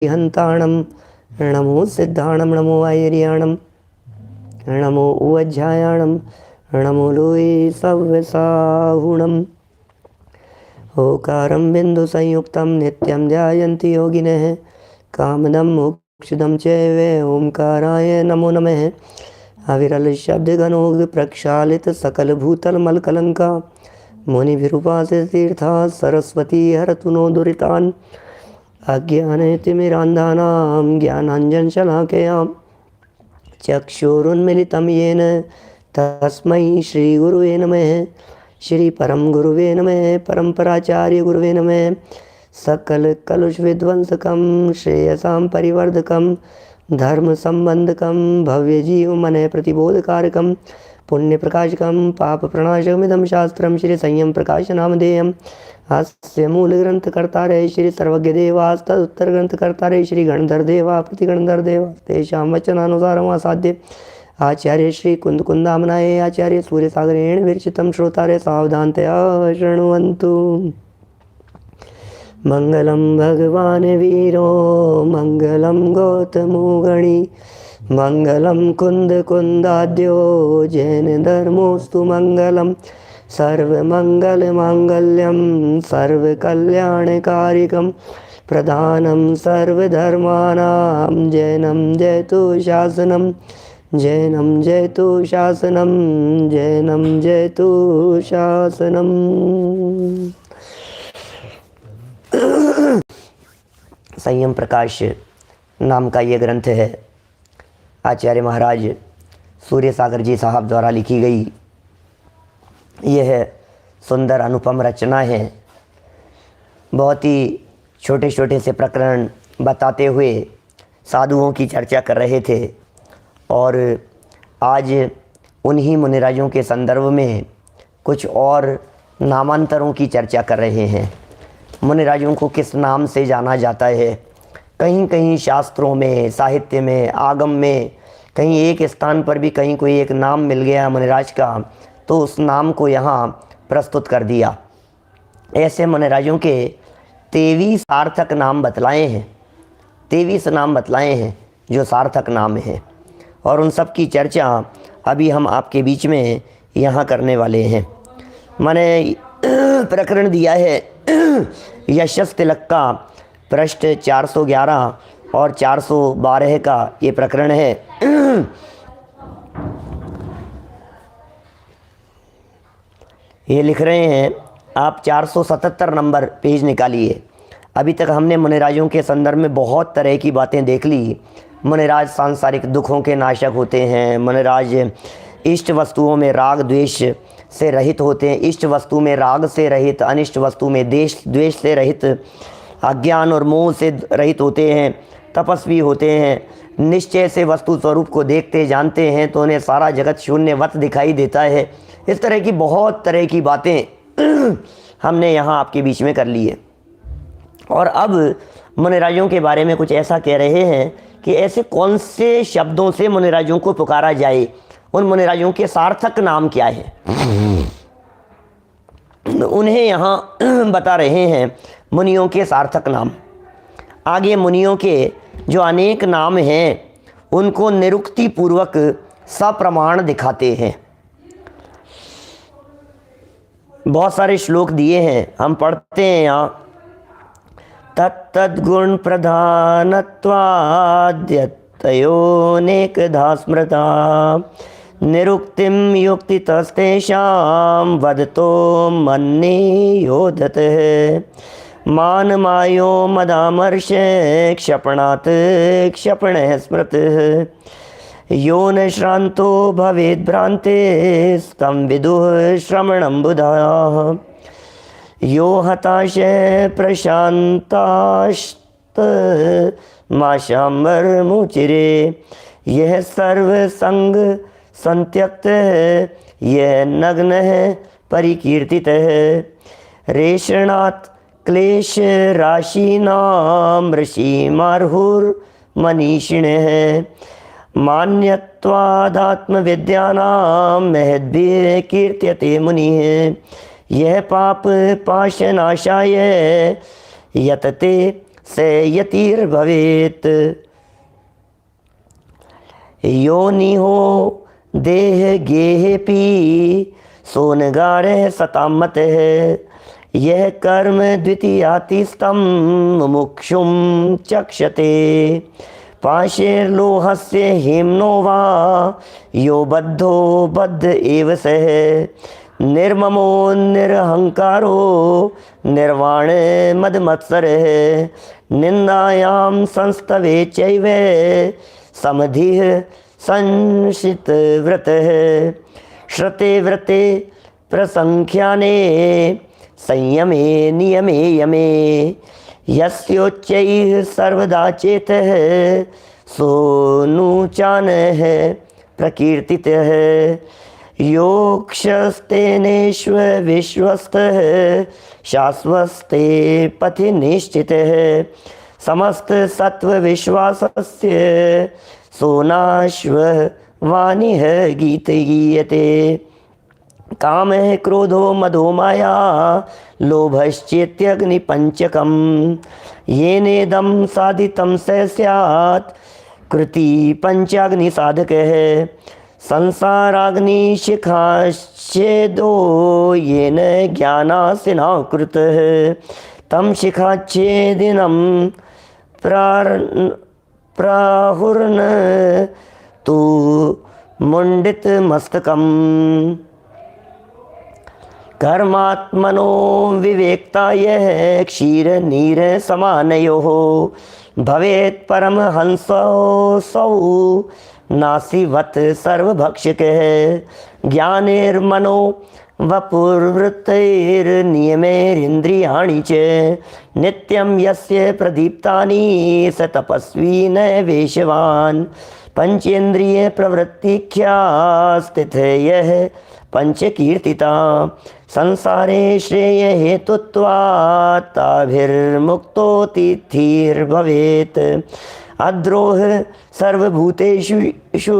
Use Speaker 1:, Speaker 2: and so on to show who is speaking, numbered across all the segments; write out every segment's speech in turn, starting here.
Speaker 1: हन्ताणं नमो सिद्धाणं नमो आयर्याणं नमो उवज्झायाणं नमो लोये सव्यसाहुणम् ओकारं बिन्दुसंयुक्तं नित्यं ध्यायन्ति योगिनः कामदं मोक्षदं चैव ओंकाराय नमो नमः। अविरल शब्दगणो प्रक्षालित सकलभूतलमलकलङ्का मुनिभिरुपासित तीर्था सरस्वती हरतु नो दुरितान् अज्ञानतिमिरान्धानां ज्ञानाञ्जनशलाकया चक्षुरुन्मिलितं येन तस्मै श्रीगुरुवे नमः। श्री परम गुरुवे नमः। परम्पराचार्य गुरुवे नमः। सकल कलुष विध्वंसकं श्रेयसां परिवर्धकं धर्म संबंधकं भव्य जीव मन प्रतिबोधकारकं पुण्य प्रकाशकं पाप प्रणाशकमिदं शास्त्रं श्री संयम प्रकाश नामधेयम् अस्य मूल ग्रंथ कर्तारे श्री सर्वज्ञ देवास्त उत्तर ग्रंथ कर्तारे श्री गणधर देवा प्रतिगणधर देवा तेषां वचनानुसारम् आसाद्य आचार्य श्री कुंद कुंदामनाय आचार्य सूर्य सागरेण विरचितं श्रोतारे सावधानतया शृण्वन्तु। मंगलम भगवान वीरो मंगलम गौतमो गणी मंगलम कुंद कुंदाद्यो जैन धर्मोस्तु मंगलम सर्वमंगल मांगल्यम सर्वकल्याणकारिकं प्रधानं सर्वधर्माणां जैनं जयतु शासनं जैनं जयतु शासनं जैनं जयतु शासनम्। संयम प्रकाश नाम का ये ग्रंथ है आचार्य महाराज सूर्य सागर जी साहब द्वारा लिखी गई यह सुंदर अनुपम रचना है। बहुत ही छोटे छोटे से प्रकरण बताते हुए साधुओं की चर्चा कर रहे थे और आज उन्हीं मुनिराजों के संदर्भ में कुछ और नामांतरों की चर्चा कर रहे हैं। मुनिराजों को किस नाम से जाना जाता है, कहीं कहीं शास्त्रों में साहित्य में आगम में कहीं एक स्थान पर भी कहीं कोई एक नाम मिल गया मुनिराज का तो उस नाम को यहाँ प्रस्तुत कर दिया। ऐसे मुनिराजों के 23 सार्थक नाम बतलाए हैं, 23 नाम बतलाए हैं जो सार्थक नाम हैं और उन सब की चर्चा अभी हम आपके बीच में यहाँ करने वाले हैं। मैंने प्रकरण दिया है यशस तिलक का पृष्ठ 411 और 412 का ये प्रकरण है। ये लिख रहे हैं आप 477 नंबर पेज निकालिए। अभी तक हमने मुनिराजों के संदर्भ में बहुत तरह की बातें देख ली। मुनिराज सांसारिक दुखों के नाशक होते हैं, मुनिराज इष्ट वस्तुओं में राग द्वेष से रहित होते हैं, इष्ट वस्तु में राग से रहित, अनिष्ट वस्तु में द्वेष से रहित, अज्ञान और मोह से रहित होते हैं, तपस्वी होते हैं, निश्चय से वस्तु स्वरूप को देखते जानते हैं तो उन्हें सारा जगत शून्यवत दिखाई देता है। इस तरह की बहुत तरह की बातें हमने यहाँ आपके बीच में कर ली है। और अब मुनिराजों के बारे में कुछ ऐसा कह रहे हैं कि ऐसे कौन से शब्दों से मुनिराजों को पुकारा जाए, उन मुनिराजों के सार्थक नाम क्या है उन्हें यहाँ बता रहे हैं मुनियों के सार्थक नाम। आगे मुनियों के जो अनेक नाम हैं उनको निरुक्ति पूर्वक सप्रमाण दिखाते हैं। बहुत सारे श्लोक दिए हैं, हम पढ़ते हैं यहाँ। तत्तद्गुण प्रधानत्वाद्यतयोनेकधा स्मृता निरुक्तिं युक्तितस्तेषां वदतो मन्ये योधतः मानमायो मदामर्षे क्षपणात् क्षपणः स्मृतः यो न श्रान्तो भवेद् भ्रान्तेस्तं विदुः श्रमणं बुधाः यो हताशः प्रशान्तास्त माशाम्बरमुचिरे यह सर्वसंग संत्यक्त यह नग्न परिकीर्तित रेषणात् क्लेश राशिनां ऋषिमार्हुर्मनीषिणः मान्यत्वादात्मविद्यानां महद्भिः कीर्त्यते मुनिः यह पाप पाशनाशाय यतते संयतिर्भवेत्। योनिहो देह गेहेपि सोनगारः सतामतः। यह कर्म द्वितीयातिस्तं मुमुक्षुं चक्षते। पाशैर्लोहस्य हेम्नो वा यो बद्धो बद्ध एव सः। निर्ममो निरहंकारो निर्वाण मदमत्सरः। निंदायां संस्तवे चैव समधिः संशितव्रतः। श्रते व्रते प्रसंख्याने संयमे नियमे यमे। यस्योच्चैः सर्वदा चेतः सोऽनुचानः प्रकीर्तितः। योक्षस्तेनेष्व विश्वस्तः शाश्वस्ते पथि निश्चितः। समस्त सत्व विश्वासस्य सोनाश्व वाणिः गीत गीयते। कामः क्रोधो मदो माया लोभश्चेत्यग्निपञ्चकम्। येनेदं साधितं स स्यात् कृति पंचाग्निसाधकः। संसाराग्निशिखाच्छेदो येन ज्ञानासिना कृतः। तं शिखाच्छेदिनं प्राहुर्न तु मुण्डितमस्तकम्। कर्मात्मनो विवेक्ता यः क्षीरनीरसमानयोः। भवेत् परमहंसोऽसौ नासीवत् सर्वभक्षकः। ज्ञानेर्मनो वपुर्वृत्तैर्नियमैरिन्द्रियाणि च। नित्यं यस्य प्रदीप्तानि स तपस्वी न वेशवान्। पंचेन्द्रिय प्रवृत्तिख्या स्थितः यः पंचकीर्तिता। संसारे श्रेय हेतुत्वात् ताभिर्मुक्तोतिथिर्भवेत्। अद्रोह सर्वभूतेषु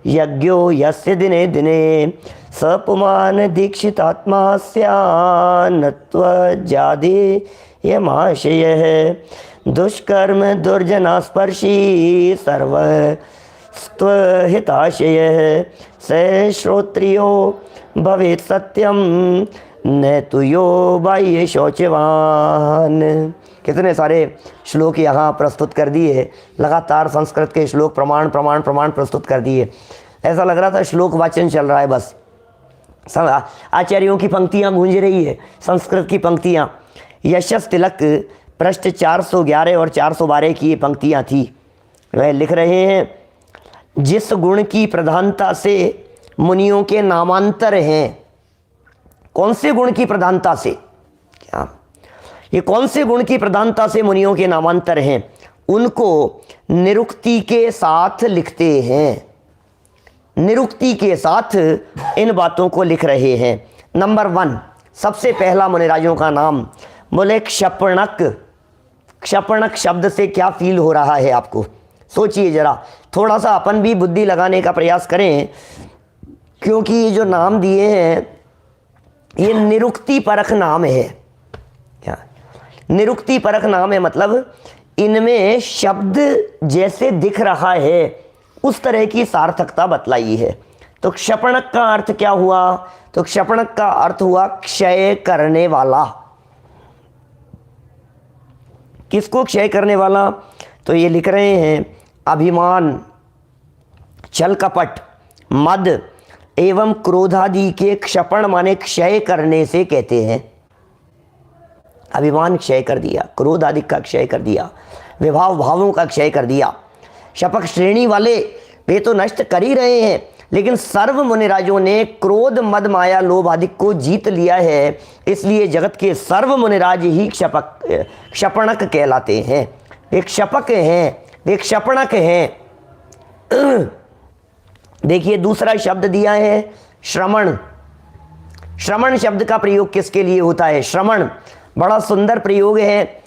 Speaker 1: यज्ञो यस्य दिने दिने। सपुमान दीक्षितात्मा स्यान्नत्वजादेयमाशयः। दुष्कर्म दुर्जनास्पर्शी सर्वस्त्वहिताशयः। स श्रोत्रियो भवेत् सत्यम न तु यो बाह्य शौचवान। कितने सारे श्लोक यहाँ प्रस्तुत कर दिए। लगातार संस्कृत के श्लोक प्रमाण प्रमाण प्रमाण प्रस्तुत कर दिए। ऐसा लग रहा था श्लोक वाचन चल रहा है बस। आचार्यों की पंक्तियाँ गूंज रही है, संस्कृत की पंक्तियाँ। यशस तिलक पृष्ठ 411 और 412 की ये पंक्तियाँ थी। वह लिख रहे हैं, जिस गुण की प्रधानता से मुनियों के नामांतर हैं। कौन से गुण की प्रधानता से? क्या ये कौन से गुण की प्रधानता से मुनियों के नामांतर हैं? उनको निरुक्ति के साथ लिखते हैं। निरुक्ति के साथ इन बातों को लिख रहे हैं। नंबर 1, सबसे पहला मुनिराजों का नाम बोले क्षपणक। क्षपणक शब्द से क्या फील हो रहा है आपको? सोचिए जरा, थोड़ा सा अपन भी बुद्धि लगाने का प्रयास करें, क्योंकि ये जो नाम दिए हैं ये निरुक्ति परख नाम है। क्या निरुक्ति परख नाम है? मतलब इनमें शब्द जैसे दिख रहा है उस तरह की सार्थकता बतलाई है। तो क्षपणक का अर्थ क्या हुआ? तो क्षपणक का अर्थ हुआ क्षय करने वाला। किसको क्षय करने वाला? तो ये लिख रहे हैं, अभिमान, छल कपट, मद एवं क्रोधादि के क्षपण माने क्षय करने से कहते हैं। अभिमान क्षय कर दिया, क्रोध आदि का क्षय कर दिया, विभाव भावों का क्षय कर दिया। शपक श्रेणी वाले वे तो नष्ट कर ही रहे हैं, लेकिन सर्व मुनिराजों ने क्रोध मद माया लोभ आदि को जीत लिया है। इसलिए जगत के सर्व मुनिराज ही क्षपणक कहलाते हैं। वे क्षपक हैं, वे क्षपणक हैं। देखिए दूसरा शब्द दिया है श्रमण। श्रमण शब्द का प्रयोग किसके लिए होता है? श्रमण बड़ा सुंदर प्रयोग है।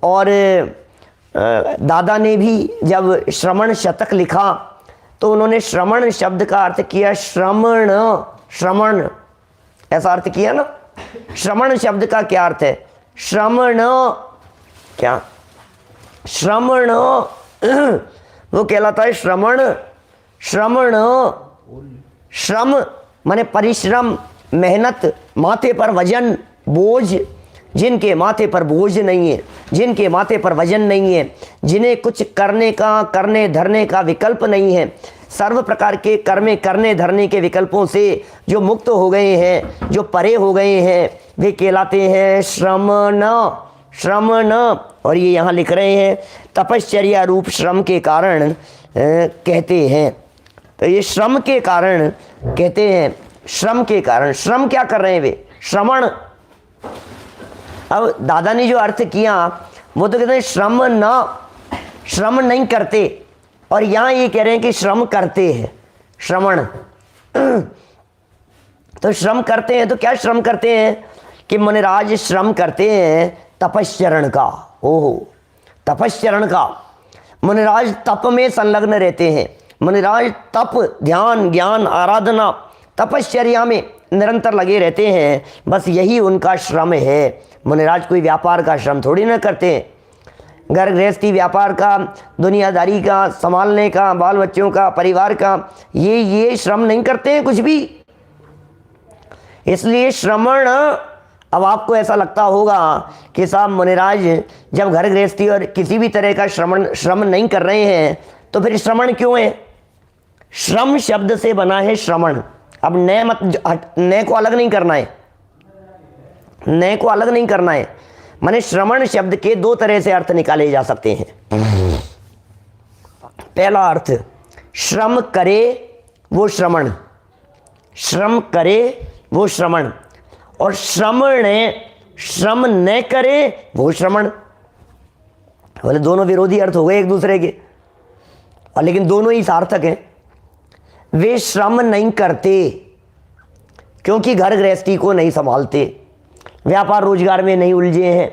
Speaker 1: और दादा ने भी जब श्रमण शतक लिखा तो उन्होंने श्रमण शब्द का अर्थ किया श्रमण। श्रमण ऐसा अर्थ किया ना। श्रमण शब्द का क्या अर्थ है? श्रमण। क्या श्रमण वो कहलाता है श्रमण। श्रमण श्रम माने परिश्रम, मेहनत, माथे पर वजन, बोझ। जिनके माथे पर बोझ नहीं है, जिनके माथे पर वजन नहीं है, जिन्हें कुछ करने का, करने धरने का विकल्प नहीं है, सर्व प्रकार के कर्मे करने धरने के विकल्पों से जो मुक्त हो गए हैं, जो परे हो गए हैं, वे कहलाते हैं श्रमण। श्रमण। और ये यहाँ लिख रहे हैं तपश्चर्या रूप श्रम के कारण कहते हैं। तो ये श्रम के कारण कहते हैं, श्रम के कारण। श्रम क्या कर रहे हैं वे? श्रमण। अब दादा ने जो अर्थ किया वो तो कहते हैं श्रम न, श्रम नहीं करते, और यहाँ ये कह रहे हैं कि श्रम करते हैं, श्रमण। तो श्रम करते हैं तो क्या श्रम करते हैं कि मुनिराज श्रम करते हैं तपश्चरण का। ओहो, तपश्चरण का। मुनिराज तप में संलग्न रहते हैं। मुनिराज तप, ध्यान, ज्ञान, आराधना, तपश्चर्या में निरंतर लगे रहते हैं। बस यही उनका श्रम है। मुनिराज कोई व्यापार का श्रम थोड़ी ना करते हैं। घर गृहस्थी, व्यापार का, दुनियादारी का, संभालने का, बाल बच्चों का, परिवार का, ये श्रम नहीं करते हैं कुछ भी। इसलिए श्रमण। अब आपको ऐसा लगता होगा कि साहब मुनिराज जब घर गृहस्थी और किसी भी तरह का श्रम नहीं कर रहे हैं तो फिर श्रमण क्यों है? श्रम शब्द से बना है श्रमण। अब नए मत, नए को अलग नहीं करना है, नए को अलग नहीं करना है। माने श्रमण शब्द के दो तरह से अर्थ निकाले जा सकते हैं। पहला अर्थ, श्रम करे वो श्रमण, श्रम करे वो श्रमण, और श्रम न करे वो श्रमण। बोले दोनों विरोधी अर्थ हो गए एक दूसरे के, और लेकिन दोनों ही सार्थक हैं। वे श्रम नहीं करते क्योंकि घर गृहस्थी को नहीं संभालते, व्यापार रोजगार में नहीं उलझे हैं,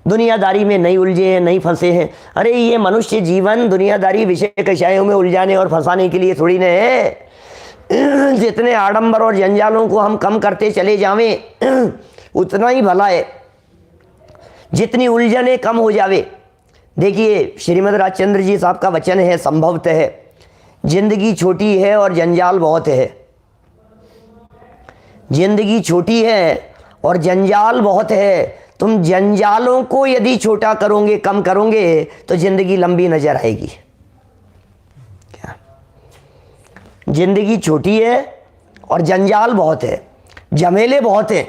Speaker 1: दुनियादारी में नहीं उलझे हैं, नहीं फंसे हैं। अरे ये मनुष्य जीवन दुनियादारी विषय कषायों में उलझाने और फंसाने के लिए थोड़ी न है। जितने आडंबर और जंजालों को हम कम करते चले जावें उतना ही भला है, जितनी उलझने कम हो जावे। देखिए श्रीमद् राजचंद्र जी साहब का वचन है, संभवतः जिंदगी छोटी है और जंजाल बहुत है। जिंदगी छोटी है और जंजाल बहुत है। तुम जंजालों को यदि छोटा करोगे, कम करोगे, तो जिंदगी लंबी नजर आएगी। क्या? जिंदगी छोटी है और जंजाल बहुत है, झमेले बहुत हैं।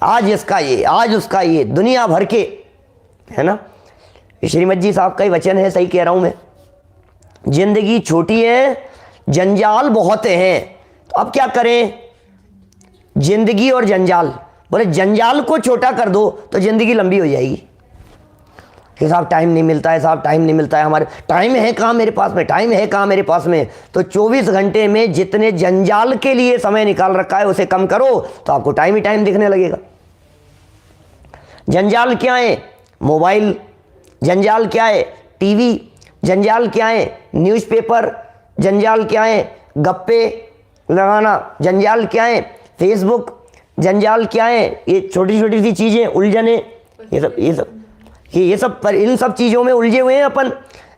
Speaker 1: आज इसका ये, आज उसका ये, दुनिया भर के, है ना। श्रीमद जी साहब का ही वचन है, सही कह रहा हूं मैं। जिंदगी छोटी है, जंजाल बहुत हैं। तो अब क्या करें? जिंदगी और जंजाल, बोले जंजाल को छोटा कर दो तो जिंदगी लंबी हो जाएगी। कि साहब टाइम नहीं मिलता है, साहब टाइम नहीं मिलता है, हमारे टाइम है कहाँ मेरे पास में, टाइम है कहाँ मेरे पास में। तो 24 घंटे में जितने जंजाल के लिए समय निकाल रखा है उसे कम करो तो आपको टाइम ही टाइम दिखने लगेगा। जंजाल क्या है? मोबाइल। जंजाल क्या है? टीवी। जंजाल क्या है? न्यूज़पेपर। जंजाल क्या है? गप्पे लगाना। जंजाल क्या है? फेसबुक। जंजाल क्या है? ये छोटी छोटी सी चीज़ें, उलझने, ये सब पर इन सब चीज़ों में उलझे हुए हैं अपन।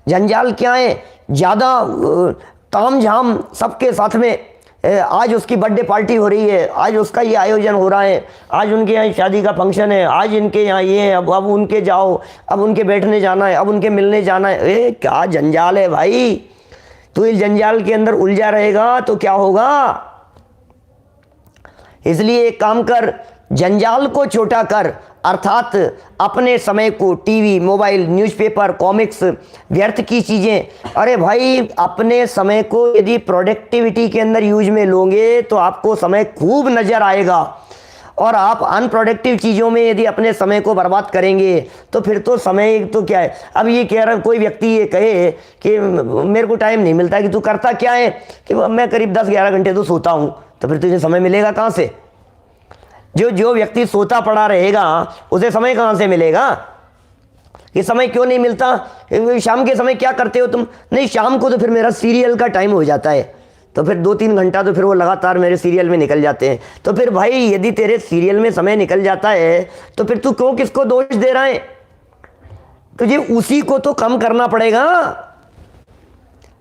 Speaker 1: जंजाल क्या है? ज़्यादा ताम झाम सबके साथ में। आज उसकी बर्थडे पार्टी हो रही है, आज उसका ये आयोजन हो रहा है, आज उनके यहाँ शादी का फंक्शन है, आज इनके यहाँ ये है, अब उनके जाओ, अब उनके बैठने जाना है, अब उनके मिलने जाना है। क्या जंजाल है भाई। तो इस जंजाल के अंदर उलझा रहेगा तो क्या होगा। इसलिए एक काम कर, जंजाल को छोटा कर, अर्थात अपने समय को टीवी, मोबाइल, न्यूज़पेपर, कॉमिक्स, व्यर्थ की चीज़ें। अरे भाई अपने समय को यदि प्रोडक्टिविटी के अंदर यूज में लोगे तो आपको समय खूब नज़र आएगा। और आप अनप्रोडक्टिव चीज़ों में यदि अपने समय को बर्बाद करेंगे तो फिर तो समय तो क्या है। अब ये कह रहा, कोई व्यक्ति ये कहे कि मेरे को टाइम नहीं मिलता, कि तू करता क्या है? कि मैं करीब 10-11 घंटे तो सोता हूँ। तो फिर तुझे समय मिलेगा कहाँ से? जो व्यक्ति सोता पड़ा रहेगा उसे समय कहाँ से मिलेगा? ये समय क्यों नहीं मिलता? शाम के समय क्या करते हो तुम? नहीं, शाम को तो फिर मेरा सीरियल का टाइम हो जाता है, तो फिर 2-3 घंटा तो फिर वो लगातार मेरे सीरियल में निकल जाते हैं। तो फिर भाई यदि तेरे सीरियल में समय निकल जाता है तो फिर तू क्यों किसको दोष दे रहा है? तुझे उसी को तो कम करना पड़ेगा।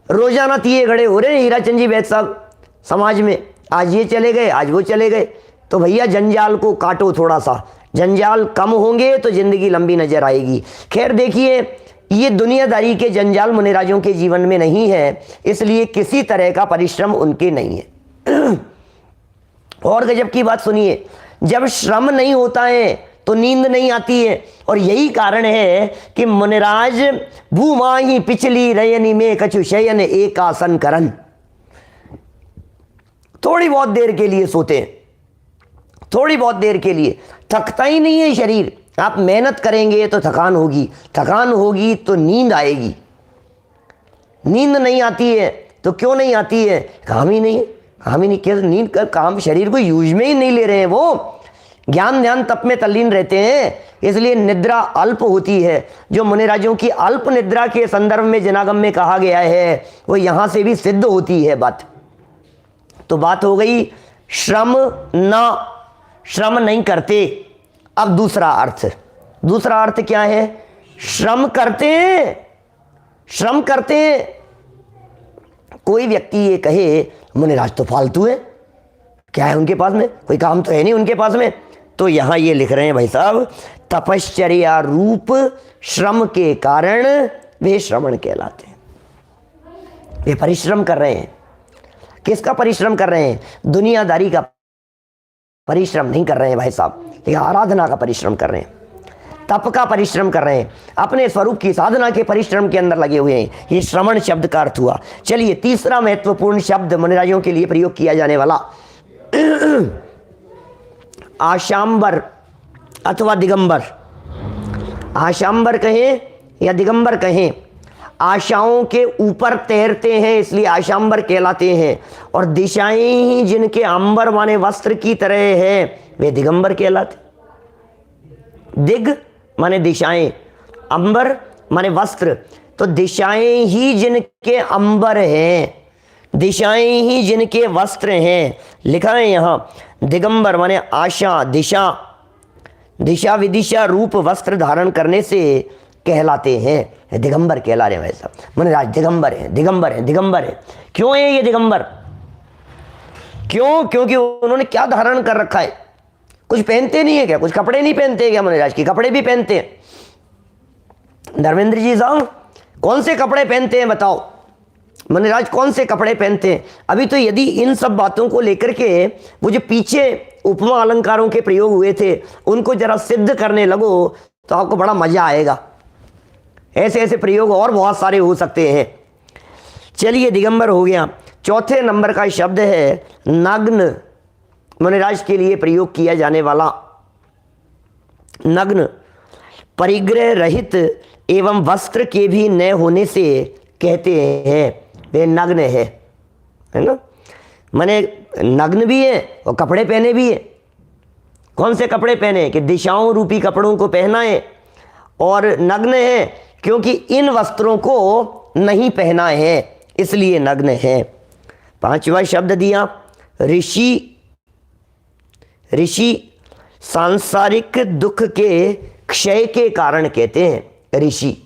Speaker 1: रोजाना तीये खड़े हो रहे हैं हीराचंद जी वैद्य साहब समाज में, आज ये चले गए आज वो चले गए। तो भैया जंजाल को काटो थोड़ा सा, जंजाल कम होंगे तो जिंदगी लंबी नजर आएगी। खैर देखिए, ये दुनियादारी के जंजाल मुनिराजों के जीवन में नहीं है, इसलिए किसी तरह का परिश्रम उनके नहीं है। और गजब की बात सुनिए, जब श्रम नहीं होता है तो नींद नहीं आती है, और यही कारण है कि मुनिराज भूमाही पिछली रयनी में कछु शयन एक आसन करन, थोड़ी बहुत देर के लिए सोते हैं, थोड़ी बहुत देर के लिए, थकता ही नहीं है शरीर। आप मेहनत करेंगे तो थकान होगी, थकान होगी तो नींद आएगी, नींद नहीं आती है तो क्यों नहीं आती है, काम ही नहीं है, काम ही नहीं किया, नींद का काम शरीर को यूज में ही नहीं ले रहे हैं, वो ज्ञान ध्यान तप में तल्लीन रहते हैं, इसलिए निद्रा अल्प होती है। जो मुनिराजों की अल्प निद्रा के संदर्भ में जनागम में कहा गया है वो यहां से भी सिद्ध होती है बात। तो बात हो गई श्रम नहीं करते। अब दूसरा अर्थ क्या है, श्रम करते हैं, श्रम करते हैं। कोई व्यक्ति ये कहे मुनिराज तो फालतू है, क्या है उनके पास में, कोई काम तो है नहीं उनके पास में, तो यहां ये लिख रहे हैं भाई साहब, तपश्चर्या रूप श्रम के कारण वे श्रमण कहलाते हैं। वे परिश्रम कर रहे हैं। किसका परिश्रम कर रहे हैं, दुनियादारी का परिश्रम नहीं कर रहे हैं भाई साहब, लेकिन आराधना का परिश्रम कर रहे हैं, तप का परिश्रम कर रहे हैं, अपने स्वरूप की साधना के परिश्रम के अंदर लगे हुए हैं। ये श्रवण शब्द का अर्थ हुआ। चलिए तीसरा महत्वपूर्ण शब्द मुनिराजों के लिए प्रयोग किया जाने वाला आशांबर अथवा दिगंबर। आशांबर कहें या दिगंबर कहें, आशाओं के ऊपर तैरते हैं इसलिए आशांबर कहलाते हैं, और दिशाएं ही जिनके अंबर माने वस्त्र की तरह है वे दिगंबर कहलाते। दिग माने दिशाएं, अंबर माने वस्त्र, तो दिशाएं ही जिनके अंबर हैं, दिशाएं ही जिनके वस्त्र हैं, लिखा है यहां दिगंबर माने आशा, दिशा, दिशा विदिशा रूप वस्त्र धारण करने से कहलाते हैं, दिगंबर कहला रहे हैं वैसा। मुनिराज दिगंबर है, दिगंबर है, दिगंबर है। क्यों है ये दिगंबर, क्यों, क्योंकि उन्होंने क्या धारण कर रखा है, कुछ पहनते नहीं है क्या, कुछ कपड़े नहीं पहनते क्या मुनिराज की, कपड़े भी पहनते हैं। धर्मेंद्र जी साहब कौन से कपड़े पहनते हैं बताओ, मुनिराज कौन से कपड़े पहनते हैं। अभी तो यदि इन सब बातों को लेकर के वो जो पीछे उपमा अलंकारों के प्रयोग हुए थे उनको जरा सिद्ध करने लगो तो आपको बड़ा मजा आएगा। ऐसे ऐसे प्रयोग और बहुत सारे हो सकते हैं। चलिए दिगंबर हो गया। चौथे नंबर का शब्द है नग्न, मुनिराज के लिए प्रयोग किया जाने वाला। नग्न परिग्रह रहित एवं वस्त्र के भी न होने से कहते हैं वे नग्न है ना। माने नग्न भी है और कपड़े पहने भी है। कौन से कपड़े पहने कि दिशाओं रूपी कपड़ों को पहना है, और नग्न है क्योंकि इन वस्त्रों को नहीं पहना है इसलिए नग्न है। पांचवा शब्द दिया ऋषि। ऋषि सांसारिक दुख के क्षय के कारण कहते हैं ऋषि,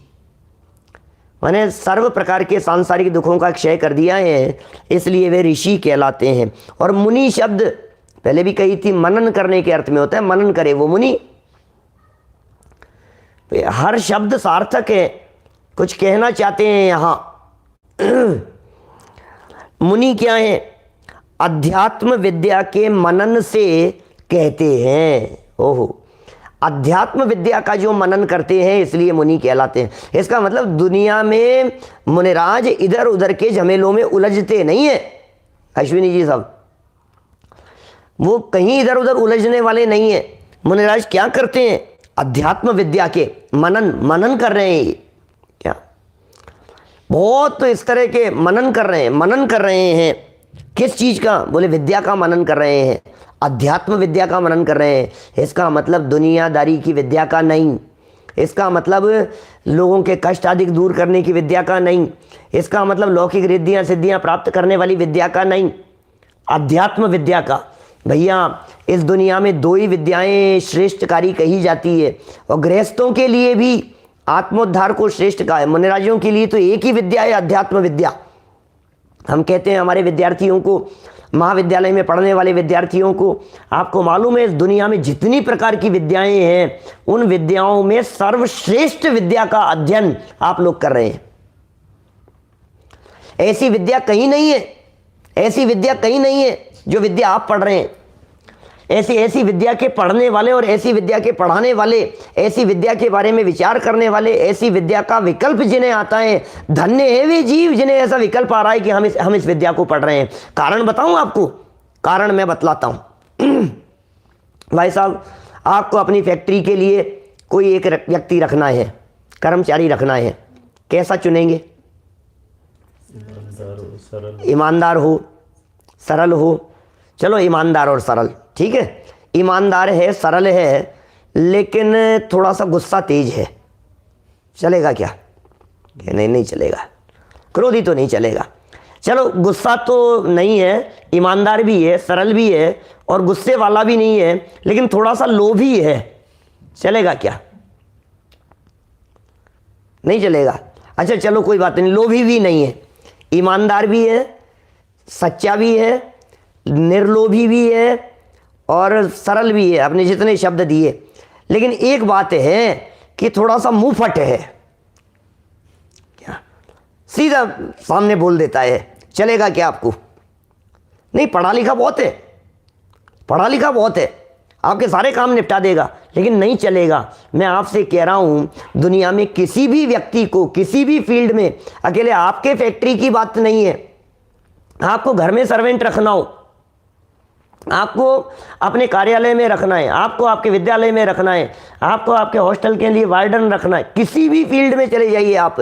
Speaker 1: माने सर्व प्रकार के सांसारिक दुखों का क्षय कर दिया है इसलिए वे ऋषि कहलाते हैं। और मुनि शब्द पहले भी कही थी, मनन करने के अर्थ में होता है, मनन करे वो मुनि। हर शब्द सार्थक है, कुछ कहना चाहते हैं यहां। मुनि क्या है, अध्यात्म विद्या के मनन से कहते हैं। ओहो, अध्यात्म विद्या का जो मनन करते हैं इसलिए मुनि कहलाते हैं। इसका मतलब दुनिया में मुनिराज इधर उधर के झमेलों में उलझते नहीं है। अश्विनी जी साहब वो कहीं इधर उधर उलझने वाले नहीं है। मुनिराज क्या करते हैं, अध्यात्म विद्या के मनन कर रहे हैं। क्या बहुत तो इस तरह के मनन कर रहे हैं। किस चीज का, बोले विद्या का मनन कर रहे हैं, अध्यात्म विद्या का मनन कर रहे हैं। इसका मतलब दुनियादारी की विद्या का नहीं, इसका मतलब लोगों के कष्ट आदि दूर करने की विद्या का नहीं, इसका मतलब लौकिक रिद्धियां सिद्धियां प्राप्त करने वाली विद्या का नहीं, अध्यात्म विद्या का। भैया इस दुनिया में दो ही विद्याएं श्रेष्ठकारी कही जाती है, और गृहस्थों के लिए भी आत्मोद्धार को श्रेष्ठ कहा है। मुनिराजियों के लिए तो एक ही विद्या है, अध्यात्म विद्या। हम कहते हैं हमारे विद्यार्थियों को, महाविद्यालय में पढ़ने वाले विद्यार्थियों को, आपको मालूम है इस दुनिया में जितनी प्रकार की विद्याएं हैं, उन विद्याओं में सर्वश्रेष्ठ विद्या का अध्ययन आप लोग कर रहे हैं। ऐसी विद्या कहीं नहीं है, ऐसी विद्या कहीं नहीं है जो विद्या आप पढ़ रहे हैं। ऐसी विद्या के पढ़ने वाले और ऐसी विद्या के पढ़ाने वाले, ऐसी विद्या के बारे में विचार करने वाले, ऐसी विद्या का विकल्प जिन्हें आता है, धन्य है वे जीव जिन्हें ऐसा विकल्प आ रहा है कि हम इस विद्या को पढ़ रहे हैं। कारण बताऊं आपको? कारण मैं बतलाता हूं। भाई साहब, आपको अपनी फैक्ट्री के लिए कोई एक व्यक्ति रखना है, कर्मचारी रखना है, कैसा चुनेंगे? ईमानदार हो, सरल हो। चलो ईमानदार और सरल, ठीक है। ईमानदार है, सरल है, लेकिन थोड़ा सा गुस्सा तेज है, चलेगा क्या? नहीं चलेगा। क्रोधी तो नहीं चलेगा। चलो गुस्सा तो नहीं है, ईमानदार भी है, सरल भी है और गुस्से वाला भी नहीं है, लेकिन थोड़ा सा लोभी है, चलेगा क्या? नहीं चलेगा। अच्छा चलो कोई बात नहीं, लोभी भी नहीं है, ईमानदार भी है, सच्चा भी है, निर्लोभी भी है और सरल भी है, आपने जितने शब्द दिए। लेकिन एक बात है कि थोड़ा सा मुंहफट है, क्या सीधा सामने बोल देता है, चलेगा क्या आपको? नहीं, पढ़ा लिखा बहुत है, पढ़ा लिखा बहुत है, आपके सारे काम निपटा देगा, लेकिन नहीं चलेगा। मैं आपसे कह रहा हूं दुनिया में किसी भी व्यक्ति को किसी भी फील्ड में, अकेले आपके फैक्ट्री की बात नहीं है, आपको घर में सर्वेंट रखना हो, आपको अपने कार्यालय में रखना है, आपको आपके विद्यालय में रखना है, आपको आपके हॉस्टल के लिए वार्डन रखना है, किसी भी फील्ड में चले जाइए आप,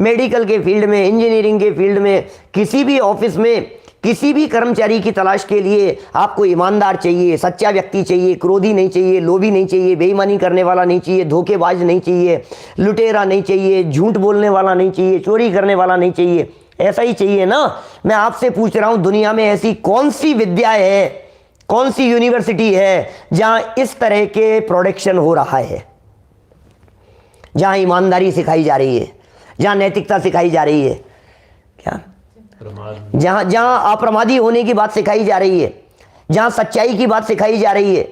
Speaker 1: मेडिकल के फील्ड में, इंजीनियरिंग के फील्ड में, किसी भी ऑफिस में, किसी भी कर्मचारी की तलाश के लिए आपको ईमानदार चाहिए, सच्चा व्यक्ति चाहिए, क्रोधी नहीं चाहिए, लोभी नहीं चाहिए, बेईमानी करने वाला नहीं चाहिए, धोखेबाज नहीं चाहिए, लुटेरा नहीं चाहिए, झूठ बोलने वाला नहीं चाहिए, चोरी करने वाला नहीं चाहिए। ऐसा ही चाहिए ना? मैं आपसे पूछ रहा हूं दुनिया में ऐसी कौन सी विद्या है, कौन सी यूनिवर्सिटी है जहां इस तरह के प्रोडक्शन हो रहा है, जहां ईमानदारी सिखाई जा रही है, जहां नैतिकता सिखाई जा रही है, क्या जहां अप्रमादी होने की बात सिखाई जा रही है, जहां सच्चाई की बात सिखाई जा रही है,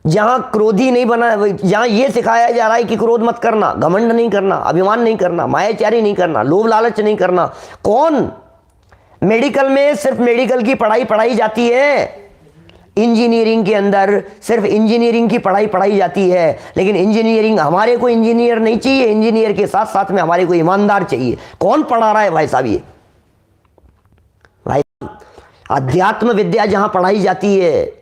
Speaker 1: जहां क्रोधी नहीं बना, जहां यह सिखाया जा रहा है कि क्रोध मत करना, घमंड नहीं करना, अभिमान नहीं करना, मायाचारी नहीं करना, लोभ लालच नहीं करना। कौन? मेडिकल में सिर्फ मेडिकल की पढ़ाई पढ़ाई जाती है, इंजीनियरिंग के अंदर सिर्फ इंजीनियरिंग की पढ़ाई पढ़ाई जाती है, लेकिन इंजीनियरिंग, हमारे को इंजीनियर नहीं चाहिए, इंजीनियर के साथ साथ में हमारे को ईमानदार चाहिए। कौन पढ़ा रहा है भाई साहब? ये भाई अध्यात्म विद्या जहां पढ़ाई जाती है,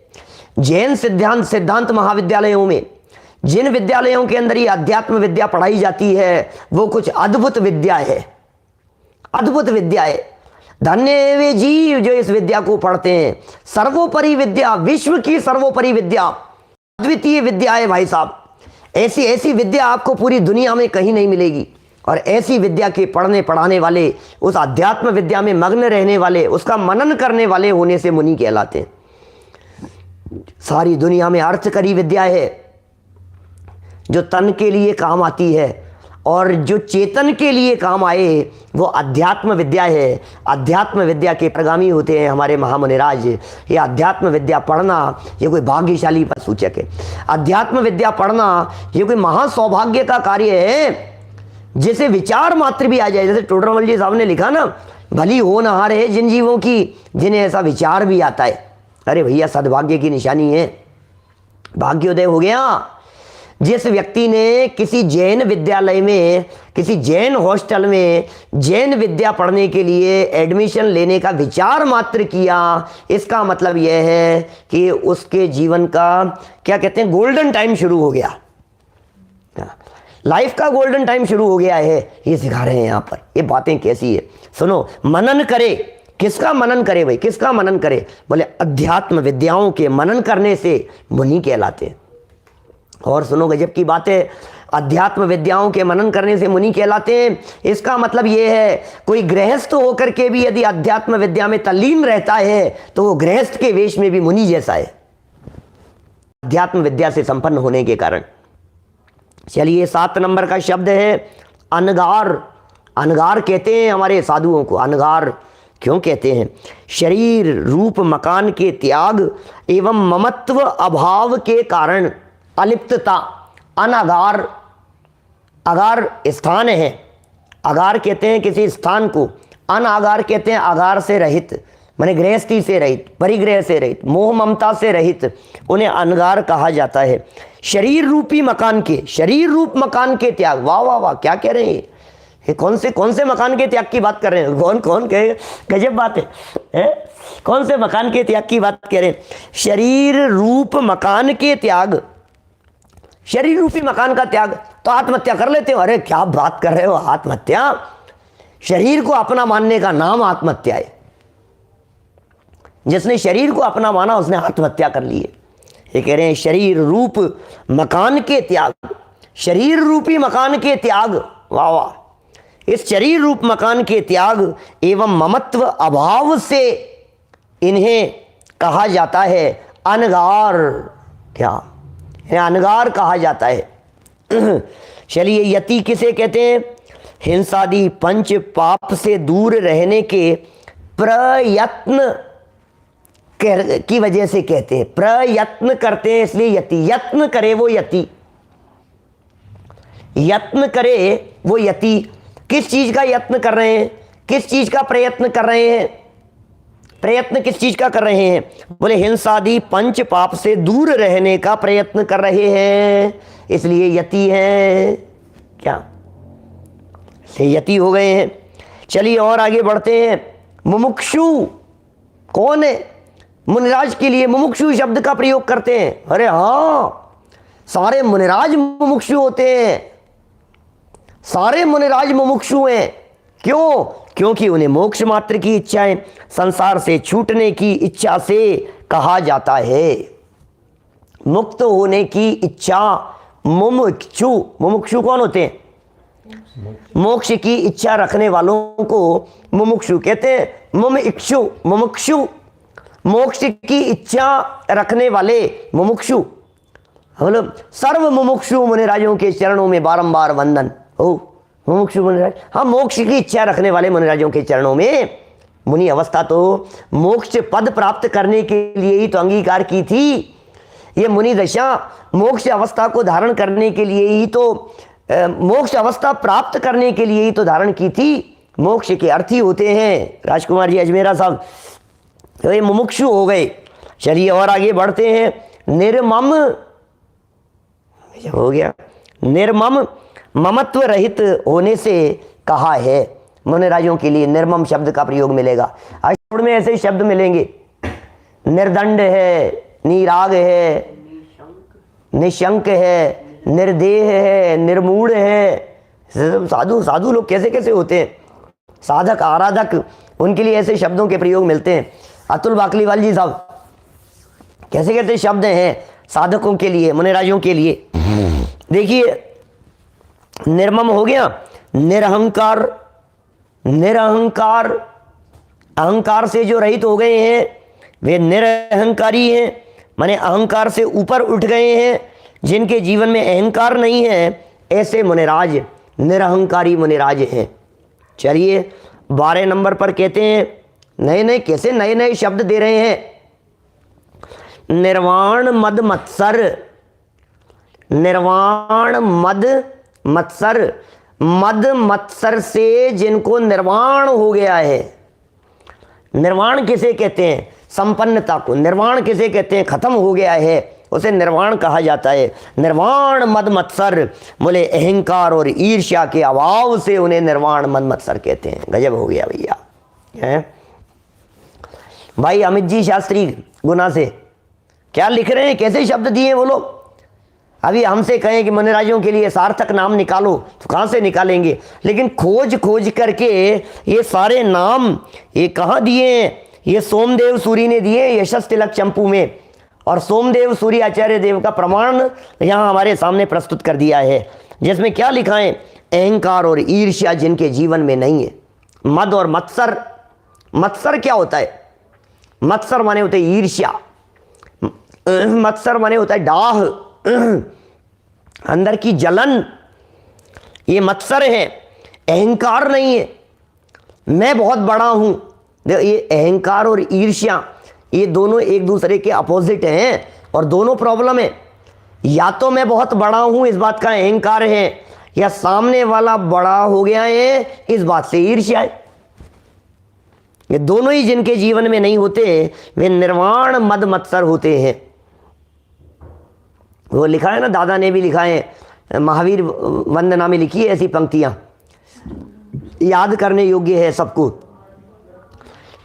Speaker 1: जैन सिद्धांत महाविद्यालयों में, जिन विद्यालयों के अंदर ये अध्यात्म विद्या पढ़ाई जाती है, वो कुछ अद्भुत विद्या है, अद्भुत विद्या है। धन्य है वे जीव जो इस विद्या को पढ़ते हैं। सर्वोपरि विद्या, विश्व की सर्वोपरि विद्या, अद्वितीय विद्या है भाई साहब। ऐसी विद्या आपको पूरी दुनिया में कहीं नहीं मिलेगी। और ऐसी विद्या के पढ़ने पढ़ाने वाले, उस अध्यात्म विद्या में मग्न रहने वाले, उसका मनन करने वाले होने से मुनि कहलाते हैं। सारी दुनिया में अर्थकरी विद्या है जो तन के लिए काम आती है, और जो चेतन के लिए काम आए वो अध्यात्म विद्या है। अध्यात्म विद्या के प्रगामी होते हैं हमारे महामुनिराज। ये अध्यात्म विद्या पढ़ना ये कोई भाग्यशाली पर सूचक है। अध्यात्म विद्या पढ़ना ये कोई महासौभाग्य का कार्य है, जिसे विचार मात्र भी आ जाए। जैसे टोडरमल जी साहब ने लिखा ना, भली हो न हार है जिन जीवों की जिन्हें ऐसा विचार भी आता है। अरे भैया, सद्भाग्य की निशानी है, भाग्योदय हो गया। जिस व्यक्ति ने किसी जैन विद्यालय में, किसी जैन हॉस्टल में जैन विद्या पढ़ने के लिए एडमिशन लेने का विचार मात्र किया, इसका मतलब यह है कि उसके जीवन का, क्या कहते हैं, गोल्डन टाइम शुरू हो गया, लाइफ का गोल्डन टाइम शुरू हो गया है। ये सिखा रहे हैं यहाँ पर। ये बातें कैसी है सुनो। मनन करे, किसका मनन करे भाई, किसका मनन करे? बोले अध्यात्म विद्याओं के मनन करने से मुनि कहलाते हैं। और सुनो गजब की बात है, अध्यात्म विद्याओं के मनन करने से मुनि कहलाते हैं। इसका मतलब यह है, कोई गृहस्थ होकर के भी यदि अध्यात्म विद्या में तल्लीन रहता है तो वो गृहस्थ के वेश में भी मुनि जैसा है, अध्यात्म विद्या से संपन्न होने के कारण। चलिए 7 नंबर का शब्द है अनगार। अनगार कहते हैं हमारे साधुओं को। अनगार क्यों कहते हैं? शरीर रूप मकान के त्याग एवं ममत्व अभाव के कारण अलिप्तता। अनगार, अगार स्थान है, अगार कहते हैं किसी स्थान को। अनागार कहते हैं आगार से रहित, माने गृहस्थी से रहित, परिग्रह से रहित, मोह ममता से रहित, उन्हें अनगार कहा जाता है। शरीर रूपी मकान के, शरीर रूप मकान के त्याग। वाह वाह वाह, क्या कह रहे हैं ये? कौन से मकान के त्याग की बात कर रहे हैं? कौन कौन कहे? गजब बात है? कौन से मकान के त्याग की बात कह रहे हैं? शरीर रूप मकान के त्याग। शरीर रूपी मकान का त्याग तो आत्महत्या कर लेते हो। अरे क्या बात कर रहे हो? आत्महत्या? शरीर को अपना मानने का नाम आत्महत्या है। जिसने शरीर को अपना माना उसने आत्महत्या कर ली है। ये कह रहे हैं शरीर रूप मकान के त्याग, शरीर रूपी मकान के त्याग। वाह वाह, इस शरीर रूप मकान के त्याग एवं ममत्व अभाव से इन्हें कहा जाता है अनगार। क्या? इन्हें अनगार कहा जाता है। चलिए यति किसे कहते हैं? हिंसादि पंच पाप से दूर रहने के प्रयत्न की वजह से कहते हैं। प्रयत्न करते हैं इसलिए यति। यत्न करे वो यति, यत्न करे वो यति। किस चीज का यत्न कर रहे हैं? किस चीज का प्रयत्न कर रहे हैं? प्रयत्न किस चीज का कर रहे हैं? बोले हिंसादि पंच पाप से दूर रहने का प्रयत्न कर रहे हैं, इसलिए यति हैं। क्या? से यति हो गए हैं। चलिए और आगे बढ़ते हैं। मुमुक्षु कौन है? मुनिराज के लिए मुमुक्षु शब्द का प्रयोग करते हैं। अरे हाँ, सारे मुनिराज मुमुक्षु होते हैं, सारे मुनिराज मुमुक्षु हैं। क्यों? क्योंकि उन्हें मोक्ष मात्र की इच्छाएं, संसार से छूटने की इच्छा से कहा जाता है। मुक्त होने की इच्छा मुमुक्षु। मुमुक्षु कौन होते हैं? मोक्ष की इच्छा रखने वालों को मुमुक्षु कहते हैं। मुमुक्षु, मुमुक्षु मोक्ष की इच्छा रखने वाले मुमुक्षु। मतलब सर्व मुमुक्षु मुनिराजों के चरणों में बारंबार वंदन। ओ मुमुक्षु मुनिराज, हाँ, मोक्ष की इच्छा रखने वाले मुनिराजों के चरणों में। मुनि अवस्था तो मोक्ष पद प्राप्त करने के लिए ही तो अंगीकार की थी। ये मुनि दशा मोक्ष अवस्था को धारण करने के लिए ही तो, मोक्ष अवस्था प्राप्त करने के लिए ही तो धारण की थी। मोक्ष के अर्थी होते हैं राजकुमार जी अजमेरा साहब, तो ये मुमुक्षु हो गए। चलिए और आगे बढ़ते हैं। निर्मम हो गया। निर्मम ममत्व रहित होने से कहा है। मुनिराजों के लिए निर्मम शब्द का प्रयोग मिलेगा। अष्टोण में ऐसे शब्द मिलेंगे। निर्दंड है, निराग है, निशंक है, निर्देह है, निर्मूढ़ है। साधु साधु लोग कैसे कैसे होते हैं, साधक आराधक, उनके लिए ऐसे शब्दों के प्रयोग मिलते हैं। अतुल बाकलीवाल जी साहब कैसे कैसे शब्द हैं साधकों के लिए, मुनिराजों के लिए। देखिए निर्मम हो गया, निरहंकार। निरहंकार, अहंकार से जो रहित हो गए हैं वे निरहंकारी हैं, माने अहंकार से ऊपर उठ गए हैं। जिनके जीवन में अहंकार नहीं है ऐसे मुनिराज निरहंकारी मुनिराज हैं। चलिए 12 नंबर पर कहते हैं, नए नए कैसे नए नए शब्द दे रहे हैं। निर्वाण मद मत्सर। निर्वाण मद मत्सर, मद मत्सर से जिनको निर्वाण हो गया है। निर्वाण किसे कहते हैं? संपन्नता को। निर्वाण किसे कहते हैं? खत्म हो गया है, उसे निर्वाण कहा जाता है। निर्वाण मद मत्सर, बोले अहंकार और ईर्ष्या के अभाव से उन्हें निर्वाण मद मत्सर कहते हैं। गजब हो गया भैया है भाई। अमित जी शास्त्री गुना से क्या लिख रहे हैं, कैसे शब्द दिए वो लोग। अभी हमसे कहें कि मुनिराजों के लिए सार्थक नाम निकालो तो कहाँ से निकालेंगे, लेकिन खोज खोज करके ये सारे नाम ये कहाँ दिए हैं? ये सोमदेव सूरी ने दिए यशस तिलक चंपू में, और सोमदेव सूरी आचार्य देव का प्रमाण यहाँ हमारे सामने प्रस्तुत कर दिया है, जिसमें क्या लिखा है? अहंकार और ईर्ष्या जिनके जीवन में नहीं है। मद और मत्सर। मत्सर क्या होता है? मत्सर माने होते ईर्ष्या, मत्सर माने होता है डाह, अंदर की जलन, ये मत्सर है, अहंकार नहीं है, मैं बहुत बड़ा हूं। देखो ये अहंकार और ईर्ष्या, ये दोनों एक दूसरे के अपोजिट हैं और दोनों प्रॉब्लम है। या तो मैं बहुत बड़ा हूं इस बात का अहंकार है, या सामने वाला बड़ा हो गया है इस बात से ईर्ष्या है। ये दोनों ही जिनके जीवन में नहीं होते वे निर्वाण मद मत्सर होते हैं। वो लिखा है ना, दादा ने भी लिखा है, महावीर वंदना में लिखी है ऐसी पंक्तियां, याद करने योग्य है सबको।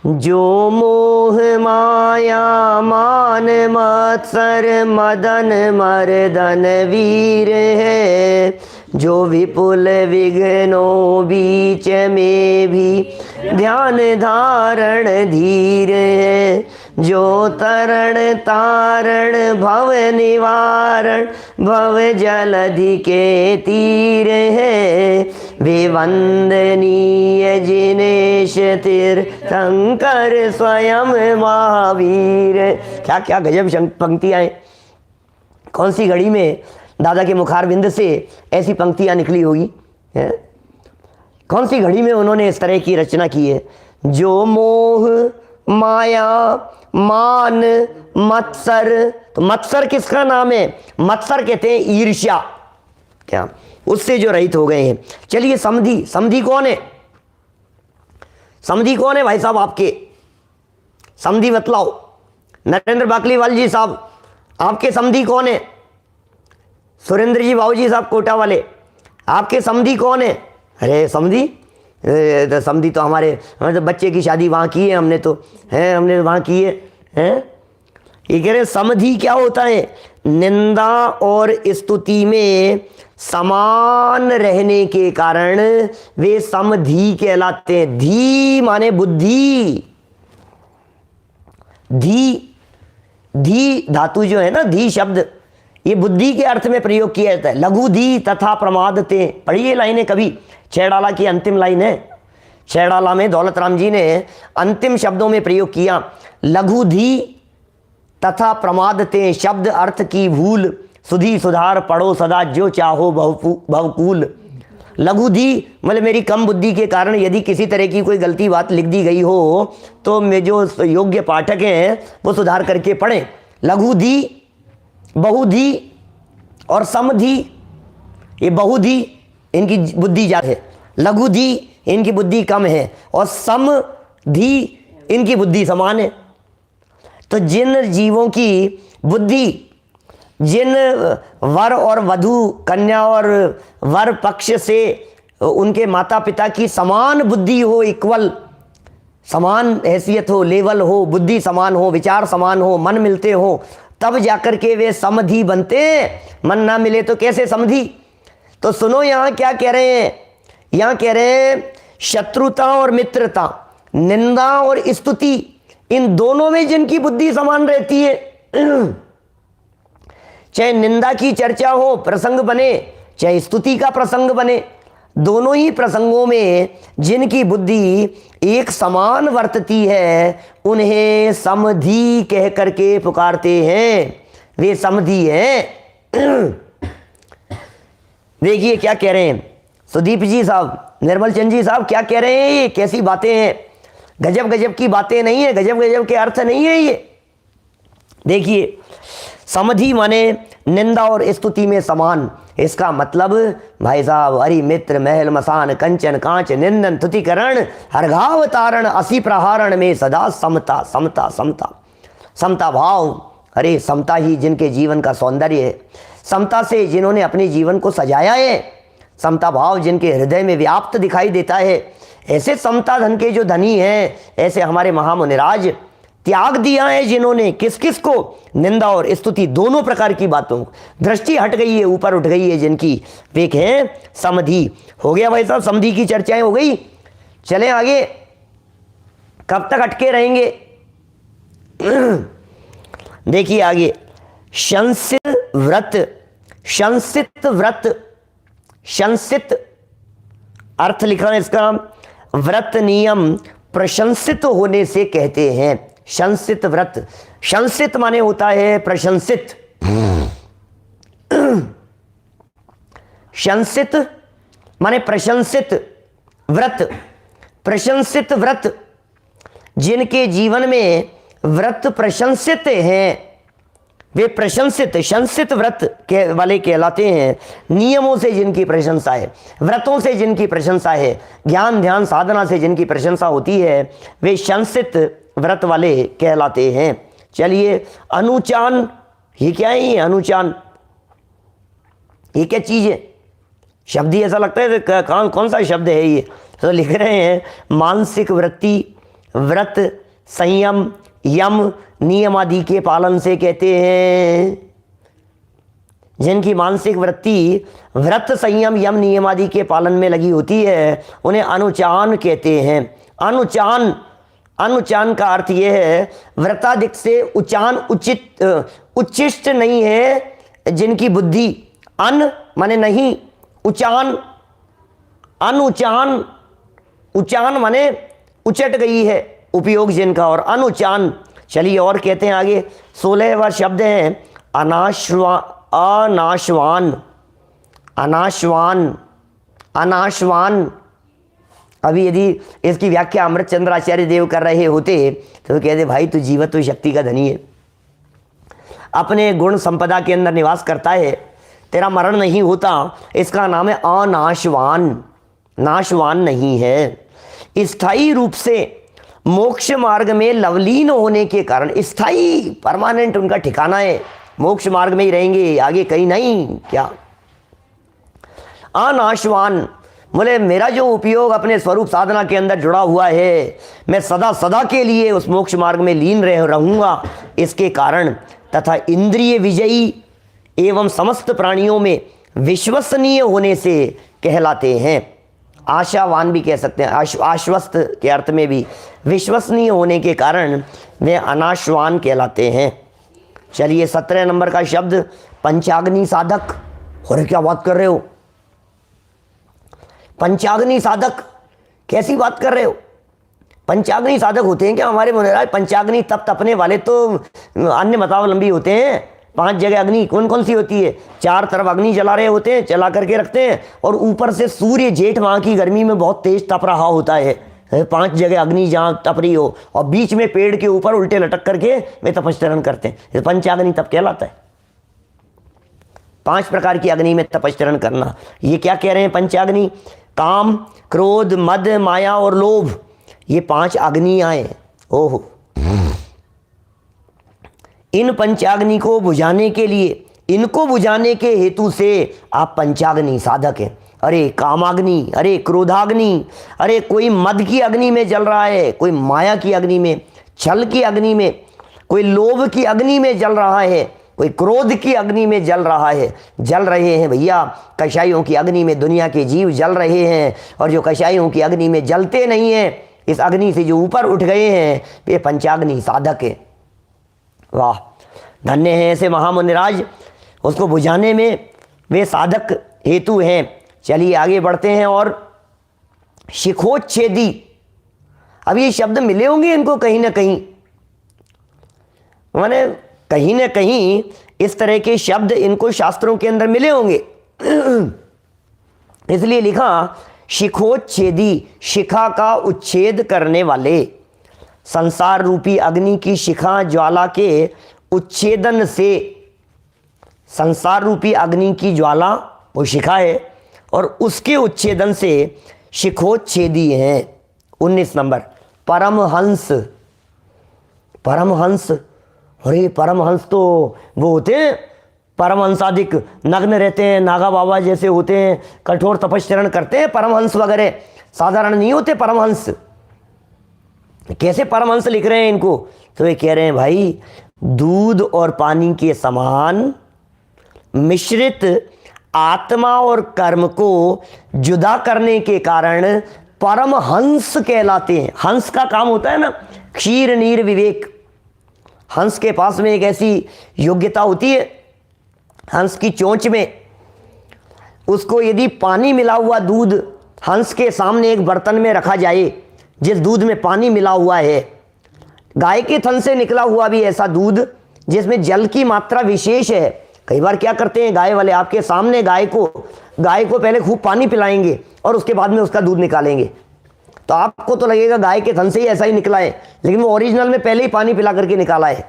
Speaker 1: जो मोह माया मान मत्सर मदन मर्दन वीर है, जो विपुल विघ्नों बीच में भी ध्यान धारण धीर है, जो तरण तारण भव निवारण भव जलधि के तीर है, वे वंदनीय जिनेश तीर्थंकर स्वयं महावीर। क्या क्या गजब पंक्तियां हैं। कौन सी घड़ी में दादा के मुखारविंद से ऐसी पंक्तियां निकली होगी, है? कौन सी घड़ी में उन्होंने इस तरह की रचना की है। जो मोह माया मान मत्सर, तो मत्सर किसका नाम है? मत्सर कहते हैं ईर्ष्या, क्या उससे जो रहित हो गए हैं। चलिए समधी, समधी कौन है? समधी कौन है भाई साहब आपके? समधी बतलाओ। नरेंद्र बाकलीवाल जी साहब, आपके समधी कौन है? सुरेंद्र जी बाबू जी साहब कोटा वाले, आपके समधी कौन है? अरे समधी, तो समधी तो हमारे तो बच्चे की शादी वहाँ की है हमने, तो है हमने वहाँ की है, हैं? ये कह रहे समधी क्या होता है? निंदा और स्तुति में समान रहने के कारण वे समधी कहलाते हैं। धी माने बुद्धि, धी, धी धातु जो है ना, धी शब्द, ये बुद्धि के अर्थ में प्रयोग किया जाता है। लघु धी तथा प्रमादते, पढ़िए लाइनें कभी, छैडाला की अंतिम लाइन है। छैडाला में दौलत राम जी ने अंतिम शब्दों में प्रयोग किया, लघु धी तथा प्रमादते, शब्द अर्थ की भूल, सुधी सुधार पढ़ो सदा जो चाहो बहुकूल। लघु धी मतलब मेरी कम बुद्धि के कारण यदि किसी तरह की कोई गलती बात लिख दी गई हो तो मैं जो योग्य पाठक हैं वो सुधार करके पढ़ें। लघु धी, बहुधी और समधी, ये बहुधी इनकी बुद्धि ज्यादा है, लघुधी इनकी बुद्धि कम है, और समधी इनकी बुद्धि समान है। तो जिन जीवों की बुद्धि, जिन वर और वधू, कन्या और वर पक्ष से उनके माता पिता की समान बुद्धि हो, इक्वल, समान हैसियत हो, लेवल हो, बुद्धि समान हो, विचार समान हो, मन मिलते हो, तब जाकर के वे समधी बनते हैं। मन ना मिले तो कैसे समधी? तो सुनो यहां क्या कह रहे हैं। यहां कह रहे हैं शत्रुता और मित्रता, निंदा और स्तुति, इन दोनों में जिनकी बुद्धि समान रहती है, चाहे निंदा की चर्चा हो, प्रसंग बने, चाहे स्तुति का प्रसंग बने, दोनों ही प्रसंगों में जिनकी बुद्धि एक समान वर्तती है उन्हें समधी कह करके पुकारते हैं। वे समधी हैं। देखिए क्या कह रहे हैं सुदीप जी साहब, निर्मल चंद जी साहब, क्या कह रहे हैं? ये कैसी बातें हैं, गजब गजब की बातें नहीं है, गजब गजब के अर्थ नहीं है ये। देखिए समधी माने निंदा और स्तुति में समान। इसका मतलब भाई साहब, हरि मित्र महल मसान कंचन कांच निंदन तुतिकरण हर घाव तारण असी प्रहारण में सदा समता समता समता समता भाव। अरे समता ही जिनके जीवन का सौंदर्य है, समता से जिन्होंने अपने जीवन को सजाया है, समता भाव जिनके हृदय में व्याप्त दिखाई देता है, ऐसे समता धन के जो धनी हैं, ऐसे हमारे महामुनिराज त्याग दिया है जिन्होंने, किस किस को? निंदा और स्तुति दोनों प्रकार की बातों, दृष्टि हट गई है, ऊपर उठ गई है जिनकी, वे हैं समधी। हो गया भाई साहब, समधी की चर्चाएं हो गई। चलें आगे, कब तक अटके रहेंगे? देखिए आगे, शंसित व्रत, शंसित व्रत, शंसित अर्थ लिखा है इसका, व्रत नियम प्रशंसित होने से कहते हैं। शंसित व्रत, शंसित माने होता है प्रशंसित। शंसित माने प्रशंसित व्रत, प्रशंसित व्रत, जिनके जीवन में व्रत प्रशंसित हैं वे प्रशंसित शंसित व्रत के वाले कहलाते हैं। नियमों से जिनकी प्रशंसा है, व्रतों से जिनकी प्रशंसा है, ज्ञान ध्यान साधना से जिनकी प्रशंसा होती है, वे शंसित व्रत वाले कहलाते हैं। चलिए, अनुचान, ये क्या है? ये अनुचान, ये क्या चीज़ है? शब्द ही ऐसा लगता है तो कौन सा शब्द है ये? तो लिख रहे हैं मानसिक वृत्ति, व्रत, संयम, यम, नियम आदि के पालन से कहते हैं। जिनकी मानसिक वृत्ति व्रत, संयम, यम, नियम आदि के पालन में लगी होती है उन्हें अनुचान कहते हैं। अनुचान, अनुचान का अर्थ यह है व्रताधिक से उचान उचित उच्चिष्ट नहीं है जिनकी बुद्धि, अन माने नहीं, उचान, अनुचान, उचान माने उचट गई है उपयोग जिनका, और अनुचान। चलिए और कहते हैं आगे, 16वां शब्द है अनाशवान, अनाशवान, अनाशवान। अभी यदि इसकी व्याख्या अमृतचंद्र आचार्य देव कर रहे होते तो कहते भाई तू जीवत्व शक्ति का धनी है, अपने गुण संपदा के अंदर निवास करता है, तेरा मरण नहीं होता, इसका नाम है अनाशवान, नाशवान नहीं है। स्थायी रूप से मोक्ष मार्ग में लवलीन होने के कारण, स्थायी परमानेंट उनका ठिकाना है, मोक्ष मार्ग में ही रहेंगे, आगे कहीं नहीं। क्या? अनाशवान बोले मेरा जो उपयोग अपने स्वरूप साधना के अंदर जुड़ा हुआ है, मैं सदा सदा के लिए उस मोक्ष मार्ग में लीन रहूंगा, इसके कारण। तथा इंद्रिय विजयी एवं समस्त प्राणियों में विश्वसनीय होने से कहलाते हैं। आशावान भी कह सकते हैं, आश्वस्त के अर्थ में भी, विश्वसनीय होने के कारण वे अनाशवान कहलाते हैं। चलिए 17 नंबर का शब्द पंचाग्नि साधक। और क्या बात कर रहे हो? पंचाग्नि साधक, कैसी बात कर रहे हो? पंचाग्नि साधक होते हैं क्या हमारे महाराज? पंचाग्नि तप तपने वाले तो अन्य मतावलंबी होते हैं। 5 जगह अग्नि कौन कौन सी होती है? 4 तरफ अग्नि जला रहे होते हैं, जला करके रखते हैं, और ऊपर से सूर्य जेठ माह की गर्मी में बहुत तेज तप रहा होता है। 5 जगह अग्नि जहाँ तप रही हो, और बीच में पेड़ के ऊपर उल्टे लटक करके वे तपस्चरण करते हैं। पंचाग्नि तप कहलाता है। 5 प्रकार की अग्नि में तपस्चरण करना। ये क्या कह रहे हैं? पंचाग्नि, काम, क्रोध, मद, माया और लोभ, ये 5 अग्नियां हैं। ओहो, इन पंचाग्नि को बुझाने के लिए, इनको बुझाने के हेतु से आप पंचाग्नि साधक हैं। अरे कामाग्नि, अरे क्रोधाग्नि, अरे कोई मद की अग्नि में जल रहा है, कोई माया की अग्नि में, छल की अग्नि में, कोई लोभ की अग्नि में जल रहा है, कोई क्रोध की अग्नि में जल रहा है। जल रहे हैं भैया, कषायों की अग्नि में दुनिया के जीव जल रहे हैं, और जो कषायों की अग्नि में जलते नहीं हैं, इस अग्नि से जो ऊपर उठ गए हैं, वे पंचाग्नि साधक है। वाह, धन्य है ऐसे महामुनिराज, उसको बुझाने में वे साधक हेतु हैं। चलिए आगे बढ़ते हैं। और शिखोच्छेदी, अब ये शब्द मिले होंगे इनको कहीं ना कहीं, माने कहीं ना कहीं इस तरह के शब्द इनको शास्त्रों के अंदर मिले होंगे, इसलिए लिखा शिखोच्छेदी, शिखा का उच्छेद करने वाले। संसार रूपी अग्नि की शिखा ज्वाला के उच्छेदन से, संसार रूपी अग्नि की ज्वाला वो शिखा है, और उसके उच्छेदन से शिखोच्छेदी हैं। 19 नंबर परमहंस, परमहंस। अरे परमहंस तो वो होते हैं परमहंसादिक, नग्न रहते हैं, नागा बाबा जैसे होते हैं, कठोर तपस्चरण करते हैं, परमहंस वगैरह साधारण नहीं होते परमहंस। कैसे परमहंस लिख रहे हैं इनको? तो ये कह रहे हैं भाई दूध और पानी के समान मिश्रित आत्मा और कर्म को जुदा करने के कारण परमहंस कहलाते हैं। हंस का काम होता है ना क्षीर नीर विवेक। हंस के पास में एक ऐसी योग्यता होती है, हंस की चोंच में, उसको यदि पानी मिला हुआ दूध हंस के सामने एक बर्तन में रखा जाए, जिस दूध में पानी मिला हुआ है, गाय के थन से निकला हुआ भी ऐसा दूध जिसमें जल की मात्रा विशेष है, कई बार क्या करते हैं गाय वाले, आपके सामने गाय को पहले खूब पानी पिलाएंगे और उसके बाद में उसका दूध निकालेंगे। तो आपको तो लगेगा गाय के थन से ही ऐसा ही निकला है, लेकिन वो ओरिजिनल में पहले ही पानी पिला करके निकाला है।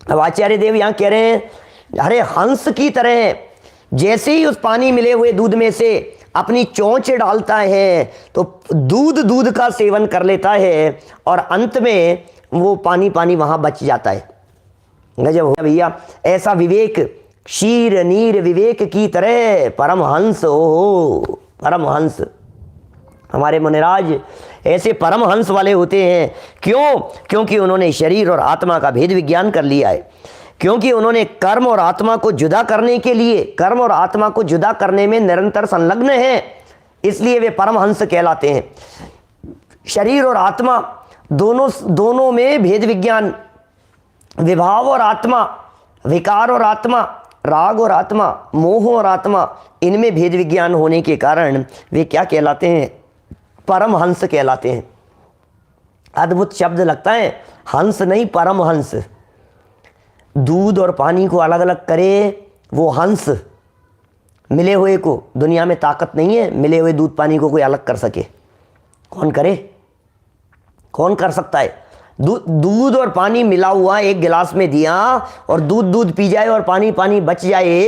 Speaker 1: अब आचार्य देव यहां कह रहे हैं, अरे हंस की तरह जैसे ही उस पानी मिले हुए दूध में से अपनी चोंच डालता है तो दूध का सेवन कर लेता है और अंत में वो पानी वहां बच जाता है। गजब हो भैया, ऐसा विवेक क्षीर नीर विवेक की तरह परमहंस हो। परमहंस हमारे मुनिराज ऐसे परमहंस वाले होते हैं। क्यों? क्योंकि उन्होंने शरीर और आत्मा का भेद विज्ञान कर लिया है, क्योंकि उन्होंने कर्म और आत्मा को जुदा करने के लिए, कर्म और आत्मा को जुदा करने में निरंतर संलग्न हैं, इसलिए वे परमहंस कहलाते हैं। शरीर और आत्मा दोनों में भेद विज्ञान, विभाव और आत्मा, विकार और आत्मा, राग और आत्मा, मोह और आत्मा, इनमें भेद विज्ञान होने के कारण वे क्या कहलाते हैं? परमहंस कहलाते हैं। अद्भुत शब्द लगता है, हंस नहीं परमहंस। दूध और पानी को अलग अलग करे वो हंस, मिले हुए को दुनिया में ताकत नहीं है मिले हुए दूध पानी को कोई अलग कर सके। कौन करे? कौन कर सकता है? दूध और पानी मिला हुआ एक गिलास में दिया और दूध पी जाए और पानी बच जाए,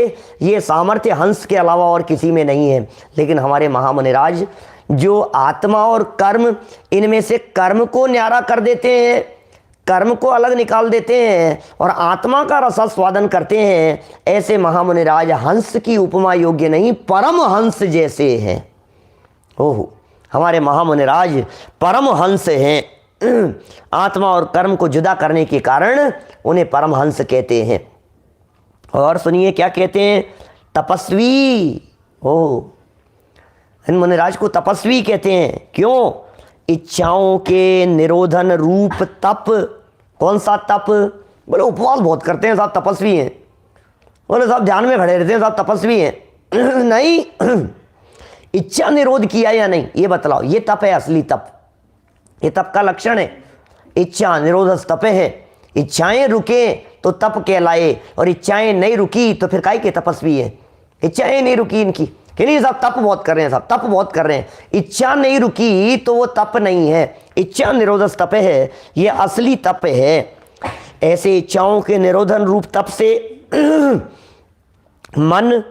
Speaker 1: ये सामर्थ्य हंस के अलावा और किसी में नहीं है। लेकिन हमारे महामुनिराज जो आत्मा और कर्म, इनमें से कर्म को न्यारा कर देते हैं, कर्म को अलग निकाल देते हैं और आत्मा का रसास्वादन करते हैं, ऐसे महामुनिराज हंस की उपमा योग्य नहीं, परम हंस जैसे हैं। ओहो, हमारे महामुनिराज परम हंस हैं। आत्मा और कर्म को जुदा करने के कारण उन्हें परमहंस कहते हैं। और सुनिए क्या कहते हैं? तपस्वी। ओह, इन मुनिराज को तपस्वी कहते हैं। क्यों? इच्छाओं के निरोधन रूप तप। कौन सा तप? बोले उपवास बहुत करते हैं साहब, तपस्वी हैं। बोले साहब ध्यान में खड़े रहते हैं साहब, तपस्वी हैं। नहीं, इच्छा निरोध किया या नहीं ये बतलाओ, ये तप है असली तप। ये तप का लक्षण है, इच्छा निरोधस तप है। इच्छाएं रुके तो तप कहलाए और इच्छाएं नहीं रुकी तो फिर काहे के तपस्वी है? इच्छाएं नहीं रुकी इनकी कि नहीं साहब तप बहुत कर रहे हैं, साहब तप बहुत कर रहे हैं। इच्छा नहीं रुकी तो वो तप नहीं है, इच्छा निरोधस तप है, ये असली तप है। ऐसे इच्छाओं के निरोधन रूप तप से मन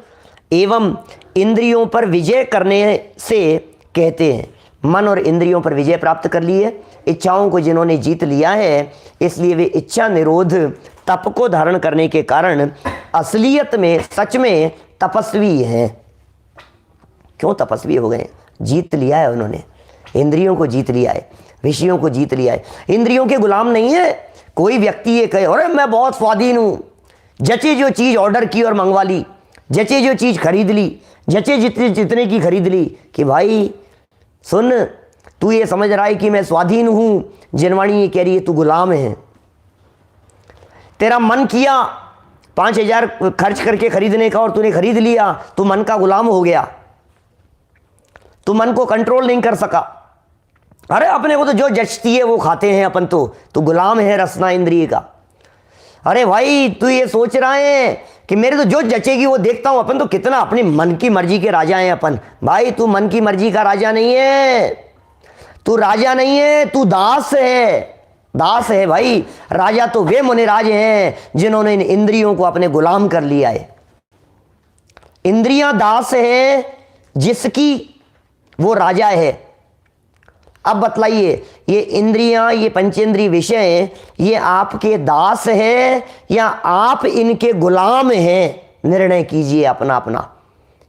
Speaker 1: एवं इंद्रियों पर विजय करने से कहते हैं। मन और इंद्रियों पर विजय प्राप्त कर ली है, इच्छाओं को जिन्होंने जीत लिया है, इसलिए वे इच्छा निरोध तप को धारण करने के कारण असलियत में सच में तपस्वी हैं। क्यों तपस्वी हो गए? जीत लिया है उन्होंने, इंद्रियों को जीत लिया है, विषयों को जीत लिया है। इंद्रियों के गुलाम नहीं है। कोई व्यक्ति ये कहे अरे मैं बहुत स्वाधीन हूं, जचे जो चीज ऑर्डर की और मंगवा ली, जचे जो चीज खरीद ली, जचे जितने की खरीद ली, कि भाई सुन तू ये समझ रहा है कि मैं स्वाधीन हूं, जिनवाणी ये कह रही है तू गुलाम है। तेरा मन किया 5,000 खर्च करके खरीदने का और तूने खरीद लिया, तू मन का गुलाम हो गया, तू मन को कंट्रोल नहीं कर सका। अरे अपने को तो जो जचती है वो खाते हैं अपन, तो गुलाम है रसना इंद्रिय का। अरे भाई तू ये सोच रहा है कि मेरे तो जो जचेगी वो देखता हूं, अपन तो कितना अपनी मन की मर्जी के राजा हैं अपन। भाई तू मन की मर्जी का राजा नहीं है, तू राजा नहीं है, तू दास है। दास है भाई। राजा तो वे मुनिराज हैं जिन्होंने इन इंद्रियों को अपने गुलाम कर लिया है। इंद्रियां दास है जिसकी, वो राजा है। अब बतलाइए, ये इंद्रियां, ये पंचेंद्रिय विषय, ये आपके दास है या आप इनके गुलाम हैं? निर्णय कीजिए अपना अपना।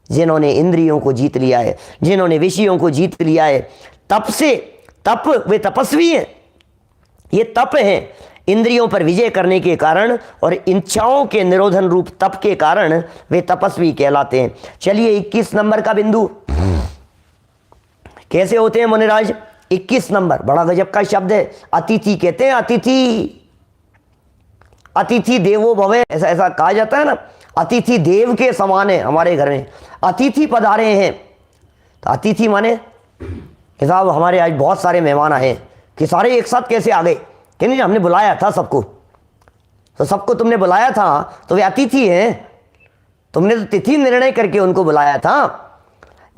Speaker 1: जिन्होंने इंद्रियों को जीत लिया है, जिन्होंने विषयों को जीत लिया है, तप वे तपस्वी हैं। ये तप है इंद्रियों पर विजय करने के कारण और इच्छाओं के निरोधन रूप तप के कारण वे तपस्वी कहलाते हैं। चलिए 21 नंबर का बिंदु, कैसे होते हैं मुनिराज? 21 नंबर बड़ा गजब का शब्द है, अतिथि कहते हैं। अतिथि देवो भवे, ऐसा कहा जाता है ना, अतिथि देव के समान है। हमारे घर में अतिथि पधारे हैं, तो अतिथि माने कि साहब हमारे आज बहुत सारे मेहमान आए, कि सारे एक साथ कैसे आ गए? कि नहीं, हमने बुलाया था सबको। तो सबको तुमने बुलाया था तो वे अतिथि हैं, तुमने तो तिथि निर्णय करके उनको बुलाया था।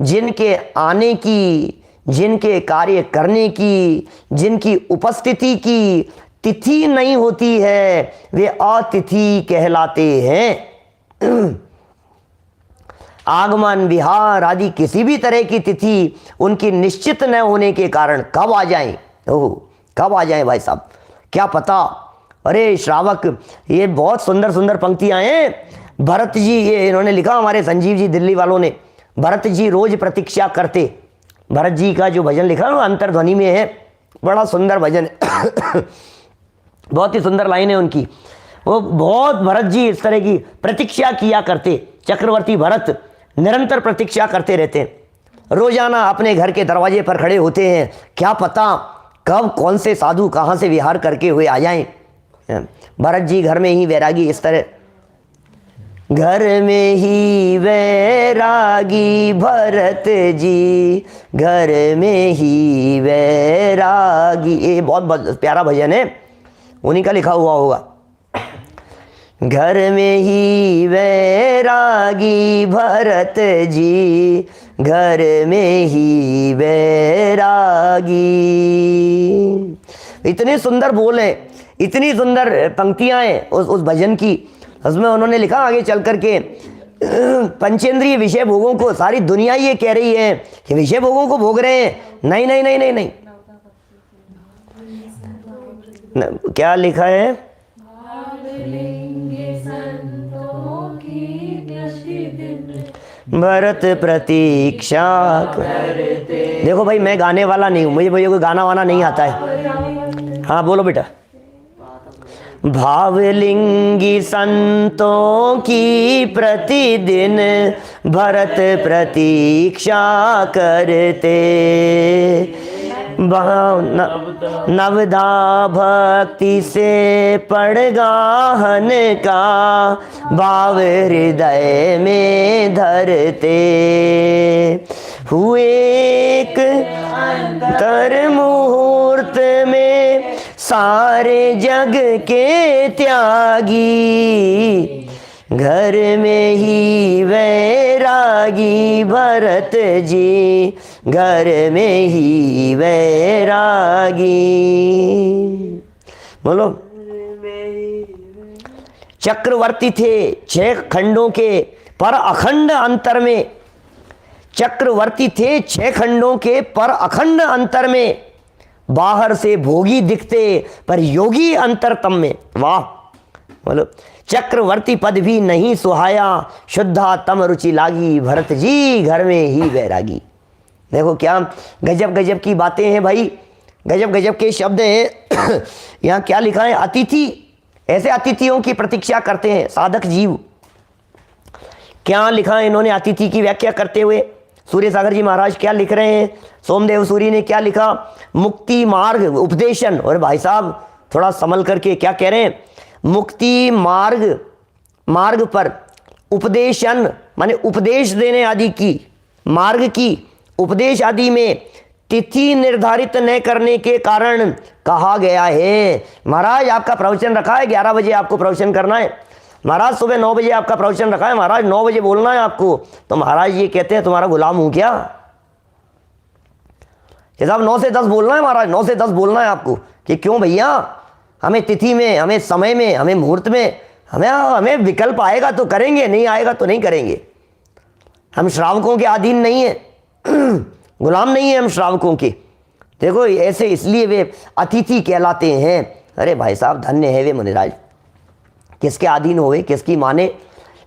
Speaker 1: जिनके आने की, जिनके कार्य करने की, जिनकी उपस्थिति की तिथि नहीं होती है वे अतिथि कहलाते हैं। आगमन, विहार आदि किसी भी तरह की तिथि उनकी निश्चित न होने के कारण कब आ जाएं, ओह कब आ जाएं भाई साहब, क्या पता। अरे श्रावक, ये बहुत सुंदर सुंदर पंक्तियां हैं। भरत जी, ये इन्होंने लिखा हमारे संजीव जी दिल्ली वालों ने, भरत जी रोज प्रतीक्षा करते। भरत जी का जो भजन लिखा ना अंतर्ध्वनि में है, बड़ा सुंदर भजन है। बहुत ही सुंदर लाइन है उनकी। वो बहुत, भरत जी इस तरह की प्रतीक्षा किया करते। चक्रवर्ती भरत निरंतर प्रतीक्षा करते रहते हैं, रोजाना अपने घर के दरवाजे पर खड़े होते हैं, क्या पता कब कौन से साधु कहाँ से विहार करके हुए आ जाएं। भरत जी घर में ही वैरागी, इस तरह घर में ही वैरागी भरत जी, घर में ही वैरागी, ये बहुत प्यारा भजन है, उन्हीं का लिखा हुआ होगा। घर में ही वैरागी भरत जी, घर में ही वैरागी। इतने सुंदर बोल हैं, इतनी सुंदर पंक्तियां हैं उस भजन की। उसमें उन्होंने लिखा आगे चल करके, पंचेंद्रिय विषय भोगों को सारी दुनिया ये कह रही है कि विषय भोगों को भोग रहे हैं, नहीं नहीं नहीं नहीं नहीं, क्या लिखा है, भरत प्रतीक्षा। देखो भाई, मैं गाने वाला नहीं हूं, मुझे कोई गाना वाना नहीं आता है। हाँ बोलो बेटा। भावलिंगी संतों की प्रतिदिन भरत प्रतीक्षा करते, नवदा भक्ति से पड़गाहन का भाव हृदय में धरते, हुए एक अंतर मुहूर्त में सारे जग के त्यागी, घर में ही वैरागी भरत जी, घर में ही वैरागी। बोलो। चक्रवर्ती थे 6 खंडों के पर अखंड अंतर में, चक्रवर्ती थे 6 खंडों के पर अखंड अंतर में, बाहर से भोगी दिखते पर योगी अंतरतम में। वाह, बोलो। चक्रवर्ती पद भी नहीं सुहाया, शुद्धा तम रुचि लागी, भरत जी घर में ही वैरागी। देखो क्या गजब गजब की बातें हैं भाई, गजब गजब के शब्द हैं। यहाँ क्या लिखा है, अतिथि, ऐसे अतिथियों की प्रतीक्षा करते हैं साधक जीव। क्या लिखा है इन्होंने अतिथि की व्याख्या करते हुए, सूर्य सागर जी महाराज क्या लिख रहे हैं, सोमदेव सूरी ने क्या लिखा, मुक्ति मार्ग उपदेशन। और भाई साहब थोड़ा संभल करके क्या कह रहे हैं, मुक्ति मार्ग, मार्ग पर उपदेशन माने उपदेश देने आदि की, मार्ग की उपदेश आदि में तिथि निर्धारित न करने के कारण कहा गया है। महाराज आपका प्रवचन रखा है 11 बजे आपको प्रवचन करना है, महाराज सुबह 9 बजे आपका प्रवचन रखा है, महाराज 9 बजे बोलना है आपको, तो महाराज ये कहते हैं तुम्हारा गुलाम हूं क्या? साहब 9 से 10 बोलना है महाराज, 9 से 10 बोलना है आपको, कि क्यों भैया, हमें तिथि में, हमें समय में, हमें मुहूर्त में, हमें विकल्प आएगा तो करेंगे, नहीं आएगा तो नहीं करेंगे। हम श्रावकों के अधीन नहीं है, गुलाम नहीं है हम श्रावकों के। देखो ऐसे इसलिए वे अतिथि कहलाते हैं। अरे भाई साहब धन्य है वे मुनिराज, किसके अधीन होए, किसकी माने।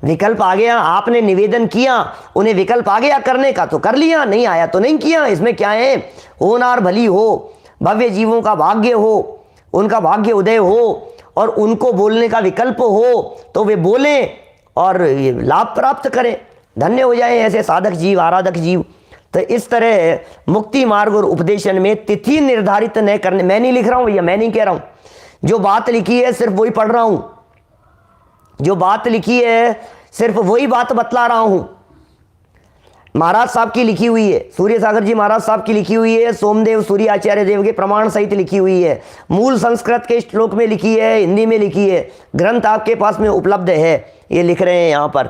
Speaker 1: विकल्प आ गया, आपने निवेदन किया, उन्हें विकल्प आ गया करने का तो कर लिया, नहीं आया तो नहीं किया, इसमें क्या है। होनार भली हो, भव्य जीवों का भाग्य हो, उनका भाग्य उदय हो और उनको बोलने का विकल्प हो तो वे बोलें और लाभ प्राप्त करें, धन्य हो जाए ऐसे साधक जीव, आराधक जीव। तो इस तरह मुक्ति मार्ग और उपदेशन में तिथि निर्धारित न करने, मैं नहीं लिख रहा हूं भैया, मैं नहीं कह रहा हूं, जो बात लिखी है सिर्फ वही पढ़ रहा हूं, जो बात लिखी है सिर्फ वही बात बतला रहा हूं। महाराज साहब की लिखी हुई है, सूर्य सागर जी महाराज साहब की लिखी हुई है, सोमदेव सूर्य आचार्य देव के प्रमाण सहित लिखी हुई है, मूल संस्कृत के श्लोक में लिखी है, हिंदी में लिखी है, ग्रंथ आपके पास में उपलब्ध है, ये लिख रहे हैं यहाँ पर।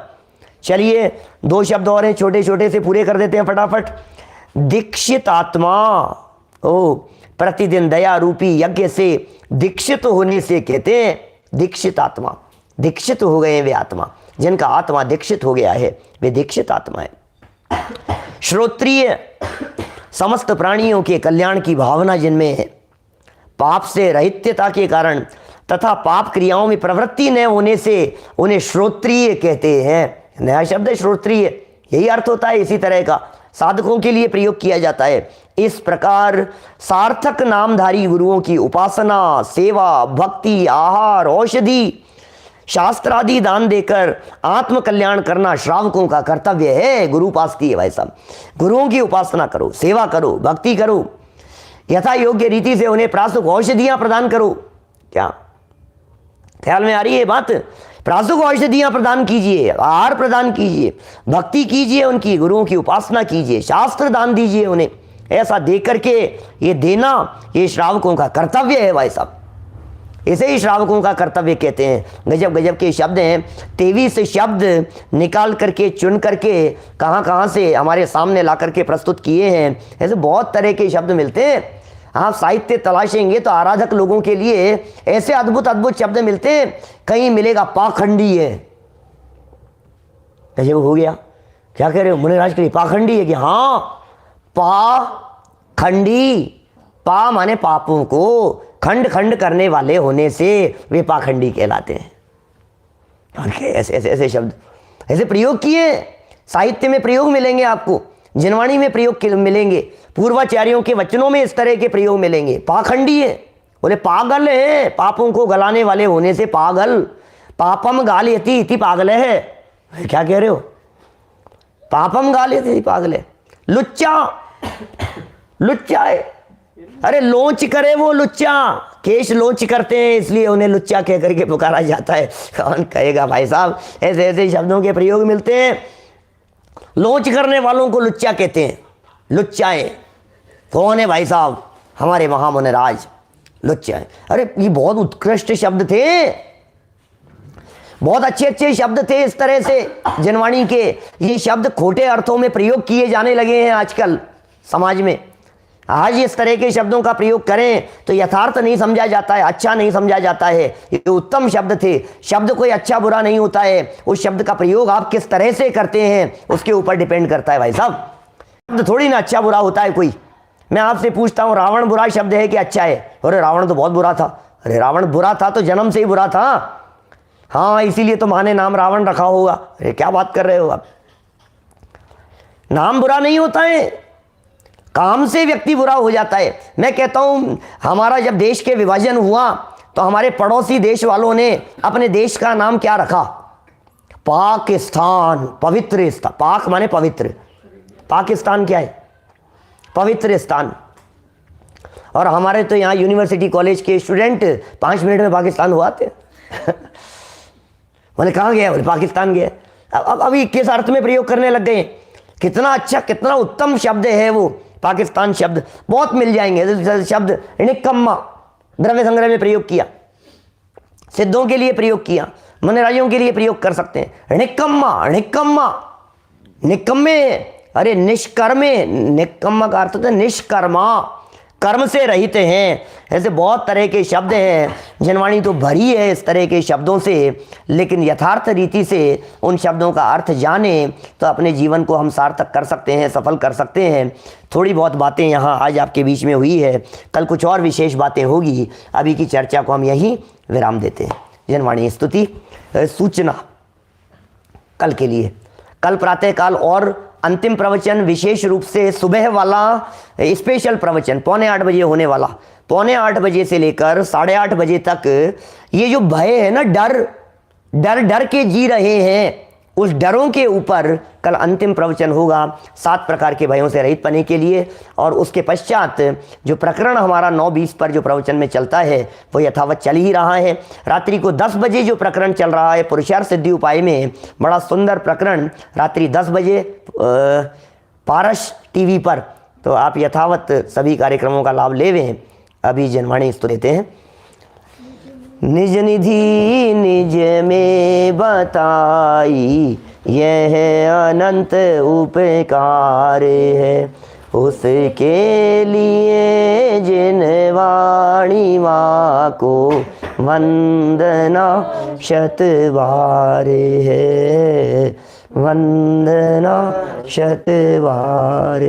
Speaker 1: चलिए 2 शब्द और हैं, छोटे छोटे से पूरे कर देते हैं फटाफट। दीक्षित आत्मा, ओ प्रतिदिन दया रूपी यज्ञ से दीक्षित होने से कहते हैं दीक्षित आत्मा। दीक्षित हो गए हैं वे आत्मा, जिनका आत्मा दीक्षित हो गया है वे दीक्षित आत्मा है। श्रोत्रिय, समस्त प्राणियों के कल्याण की भावना जिनमें है, पाप से रहित्यता के कारण तथा पाप क्रियाओं में प्रवृत्ति न होने से उन्हें श्रोत्रिय कहते हैं। नया शब्द है श्रोत्रिय, यही अर्थ होता है, इसी तरह का साधकों के लिए प्रयोग किया जाता है। इस प्रकार सार्थक नामधारी गुरुओं की उपासना, सेवा, भक्ति, आहार, औषधि, शास्त्र आदि दान देकर आत्म कल्याण करना श्रावकों का कर्तव्य है। गुरु उपास की है भाई साहब, गुरुओं की उपासना करो, सेवा करो, भक्ति करो, यथा योग्य रीति से उन्हें प्रासुक औषधियां प्रदान करो। क्या ख्याल में आ रही है बात? प्रासुक औषधियां प्रदान कीजिए, आहार प्रदान कीजिए, भक्ति कीजिए, उनकी गुरुओं की उपासना कीजिए, शास्त्र दान दीजिए उन्हें। ऐसा दे करके ये देना ये श्रावकों का कर्तव्य है भाई साहब, इसे ही श्रावकों का कर्तव्य कहते हैं। गजब गजब के शब्द हैं, 23 शब्द निकाल करके चुन करके कहाँ कहाँ से हमारे सामने ला करके प्रस्तुत किए हैं। ऐसे बहुत तरह के शब्द मिलते हैं, आप साहित्य तलाशेंगे तो आराधक लोगों के लिए ऐसे अद्भुत अद्भुत शब्द मिलते हैं। कहीं मिलेगा पाखंडी है, गजब हो गया, क्या कह रहे हो मुनिराज के लिए पाखंडी है कि हाँ, पाखंडी, पा माने पापों को खंड खंड करने वाले होने से वे पाखंडी कहलाते हैं। और ऐसे ऐसे ऐसे शब्द ऐसे प्रयोग किए, साहित्य में प्रयोग मिलेंगे आपको, जिनवाणी में प्रयोग मिलेंगे, पूर्वाचार्यों के वचनों में इस तरह के प्रयोग मिलेंगे। पाखंडी है, बोले पागल है, पापों को गलाने वाले होने से पागल, पापम गालयति इति पागल है। क्या कह रहे हो? पापम गालयति पागल है। लुच्चा, लुच्चा है, अरे लोच करे वो लुच्चा, केश लोच करते हैं इसलिए उन्हें लुच्चा कह करके पुकारा जाता है। कौन कहेगा भाई साहब, ऐसे ऐसे शब्दों के प्रयोग मिलते हैं। लोच करने वालों को लुच्चा कहते हैं, लुच्चाए। कौन है भाई साहब? हमारे महामुनिराज लुच्चाए। अरे ये बहुत उत्कृष्ट शब्द थे, बहुत अच्छे अच्छे शब्द थे इस तरह से जनवाणी के। ये शब्द खोटे अर्थों में प्रयोग किए जाने लगे हैं आजकल समाज में। आज इस तरह के शब्दों का प्रयोग करें तो यथार्थ नहीं समझा जाता है, अच्छा नहीं समझा जाता है। ये उत्तम शब्द थे, शब्द कोई अच्छा बुरा नहीं होता है, उस शब्द का प्रयोग आप किस तरह से करते हैं उसके ऊपर डिपेंड करता है भाई साहब। शब्द थोड़ी ना अच्छा बुरा होता है कोई। मैं आपसे पूछता हूँ, रावण बुरा शब्द है कि अच्छा है? अरे रावण तो बहुत बुरा था। अरे रावण बुरा था तो जन्म से ही बुरा था, हाँ इसीलिए तो माँ ने नाम रावण रखा होगा। अरे क्या बात कर रहे हो आप? नाम बुरा नहीं होता है, काम से व्यक्ति बुरा हो जाता है। मैं कहता हूं हमारा जब देश के विभाजन हुआ तो हमारे पड़ोसी देश वालों ने अपने देश का नाम क्या रखा? पाकिस्तान, पवित्र स्थान। पाक माने पवित्र, पाकिस्तान क्या है? पवित्र स्थान। और हमारे तो यहाँ यूनिवर्सिटी कॉलेज के स्टूडेंट 5 मिनट में पाकिस्तान हुआ थे। बोले कहाँ गया? बोले पाकिस्तान गया। अब अभी किस अर्थ में प्रयोग करने लग गए? कितना अच्छा कितना उत्तम शब्द है वो पाकिस्तान शब्द, बहुत मिल जाएंगे शब्द। निकम्मा द्रव्य संग्रह में प्रयोग किया, सिद्धों के लिए प्रयोग किया, मनराजियों के लिए प्रयोग कर सकते हैं। निकम्मा, निकम्मा, निकम्मे, अरे निष्कर्मे, निकम्मा का अर्थ होता है निष्कर्मा, कर्म से रहित हैं। ऐसे बहुत तरह के शब्द हैं, जनवाणी तो भरी है इस तरह के शब्दों से, लेकिन यथार्थ रीति से उन शब्दों का अर्थ जाने तो अपने जीवन को हम सार्थक कर सकते हैं, सफल कर सकते हैं। थोड़ी बहुत बातें यहाँ आज आपके बीच में हुई है, कल कुछ और विशेष बातें होगी। अभी की चर्चा को हम यहीं विराम देते हैं। जनवाणी स्तुति सूचना कल के लिए, कल प्रातःकाल और अंतिम प्रवचन, विशेष रूप से सुबह वाला स्पेशल प्रवचन 7:45 बजे होने वाला। 7:45 बजे से लेकर 8:30 बजे तक ये जो भय है ना, डर डर डर के जी रहे हैं, उस डरों के ऊपर कल अंतिम प्रवचन होगा, 7 प्रकार के भयों से रहित पने के लिए। और उसके पश्चात जो प्रकरण हमारा 9:20 पर जो प्रवचन में चलता है वो यथावत चल ही रहा है। रात्रि को 10 बजे जो प्रकरण चल रहा है पुरुषार्थ सिद्धि उपाय में, बड़ा सुंदर प्रकरण, रात्रि 10 बजे पारस टीवी पर। तो आप यथावत सभी कार्यक्रमों का लाभ ले हैं। अभी जनवाणी इस तो देते हैं। निज निधि निज में बताई, यह अनंत उपकार है। उसके लिए जिन वाणी माँ को वंदना शत बार है, वंदना शत बार।